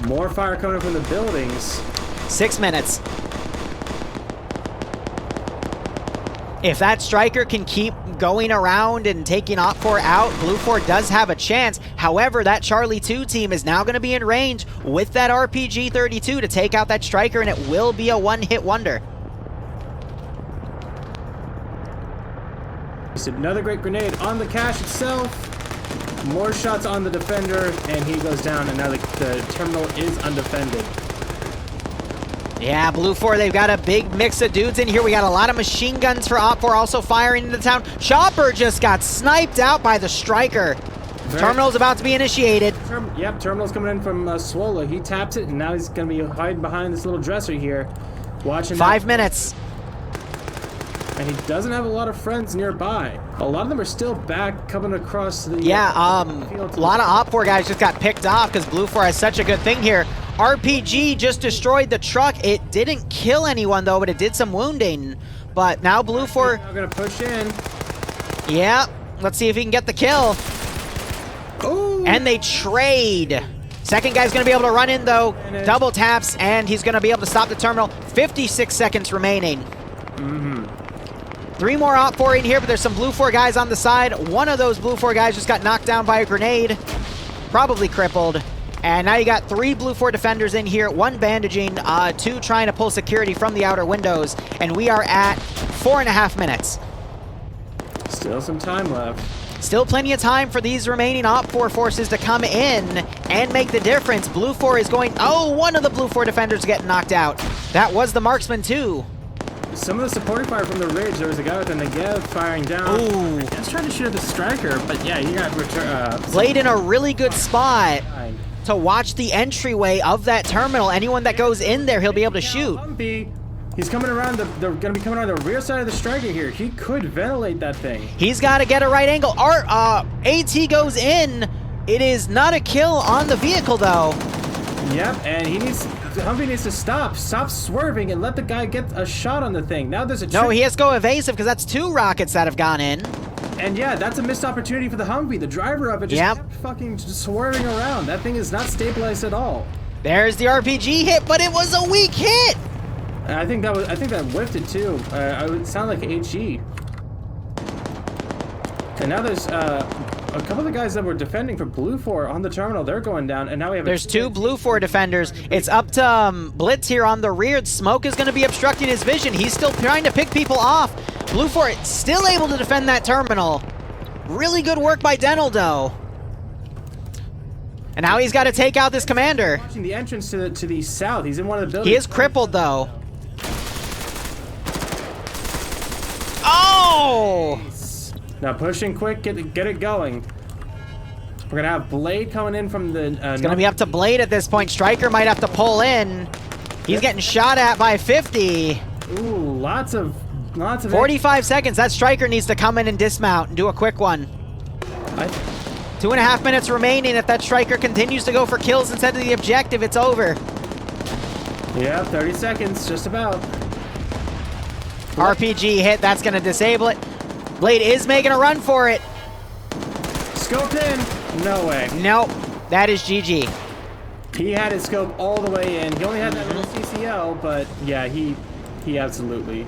More fire coming from the buildings. 6 minutes. If that Stryker can keep going around and taking OPFOR out, BLUFOR does have a chance. However, that Charlie 2 team is now going to be in range with that RPG-32 to take out that Stryker, and it will be a one-hit wonder. Another great grenade on the cache itself. More shots on the defender, and he goes down, and now the terminal is undefended. Yeah, BLUFOR, they've got a big mix of dudes in here. We got a lot of machine guns for OPFOR also firing into town. Chopper just got sniped out by the Stryker. Terminal's about to be initiated. Yep, terminal's coming in from Swola. He taps it, and now he's going to be hiding behind this little dresser here. Watching 5 minutes. And he doesn't have a lot of friends nearby. A lot of them are still back coming across the field. A lot of OPFOR guys just got picked off because BLUFOR has such a good thing here. RPG just destroyed the truck. It didn't kill anyone, though, but it did some wounding. But now BLUFOR... Now going to push in. Yeah, let's see if he can get the kill. Ooh. And they trade. Second guy's going to be able to run in, though. Double taps, and he's going to be able to stop the terminal. 56 seconds remaining. 3 more OPFOR in here, but there's some BLUFOR guys on the side. One of those BLUFOR guys just got knocked down by a grenade. Probably crippled. And now you got 3 BLUFOR defenders in here, 1 bandaging, 2 trying to pull security from the outer windows. And we are at 4.5 minutes. Still some time left. Still plenty of time for these remaining OPFOR forces to come in and make the difference. BLUFOR is going... Oh, one of the BLUFOR defenders getting knocked out. That was the marksman, too. Some of the supporting fire from the ridge, there was a guy with a Negev firing down. Ooh. He's trying to shoot at the Stryker, but yeah, you got return. Played in a really good spot to watch the entryway of that terminal. Anyone that goes in there, he'll be able to shoot. Humvee, he's coming around they're going to be coming around the rear side of the Stryker here. He could ventilate that thing. He's got to get a right angle. AT goes in. It is not a kill on the vehicle, though. Yep, and Humvee needs to stop swerving and let the guy get a shot on the thing. Now there's a No, he has to go evasive because that's 2 rockets that have gone in. And yeah, that's a missed opportunity for the Humvee. The driver of it just kept fucking swerving around. That thing is not stabilized at all. There's the RPG hit, but it was a weak hit. I think that whiffed it too. It would sound like HE. And now there's a couple of the guys that were defending for BLUFOR on the terminal. They're going down, and now we have. There's 2 BLUFOR defenders. It's up to Blitz here on the rear. Smoke is going to be obstructing his vision. He's still trying to pick people off. BLUFOR still able to defend that terminal. Really good work by Dental, though. And now he's got to take out this commander. Watching the entrance to the south. He's in one of the buildings. He is crippled, though. Oh! Now pushing quick, get it going. We're gonna have Blade coming in from the. It's gonna be up to Blade at this point. Stryker might have to pull in. He's getting shot at by 50. Ooh, lots of. 45 seconds. That Stryker needs to come in and dismount and do a quick one. 2.5 minutes remaining. If that Stryker continues to go for kills instead of the objective, it's over. Yeah, 30 seconds, just about. RPG hit. That's gonna disable it. Blade is making a run for it. Scoped in. No way. Nope. That is GG. He had his scope all the way in. He only had that little CCL, but yeah, he absolutely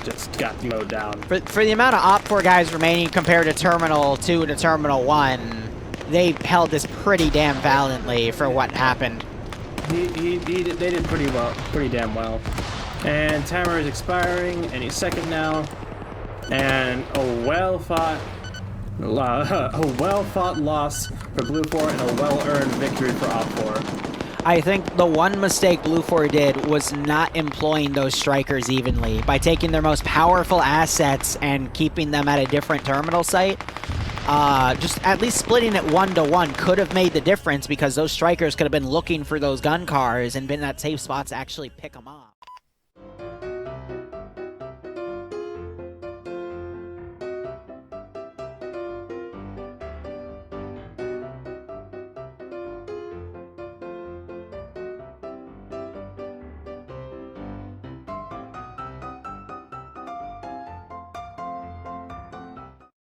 just got mowed down. For the amount of OPFOR guys remaining compared to Terminal 2 to Terminal 1, they held this pretty damn valiantly for what happened. They did pretty well, pretty damn well. And timer is expiring any second now. And a well-fought loss for BLUFOR and a well-earned victory for OPFOR. I think the one mistake BLUFOR did was not employing those Strykers evenly by taking their most powerful assets and keeping them at a different terminal site. Just at least splitting it 1-to-1 could have made the difference because those Strykers could have been looking for those gun cars and been at safe spots to actually pick them off.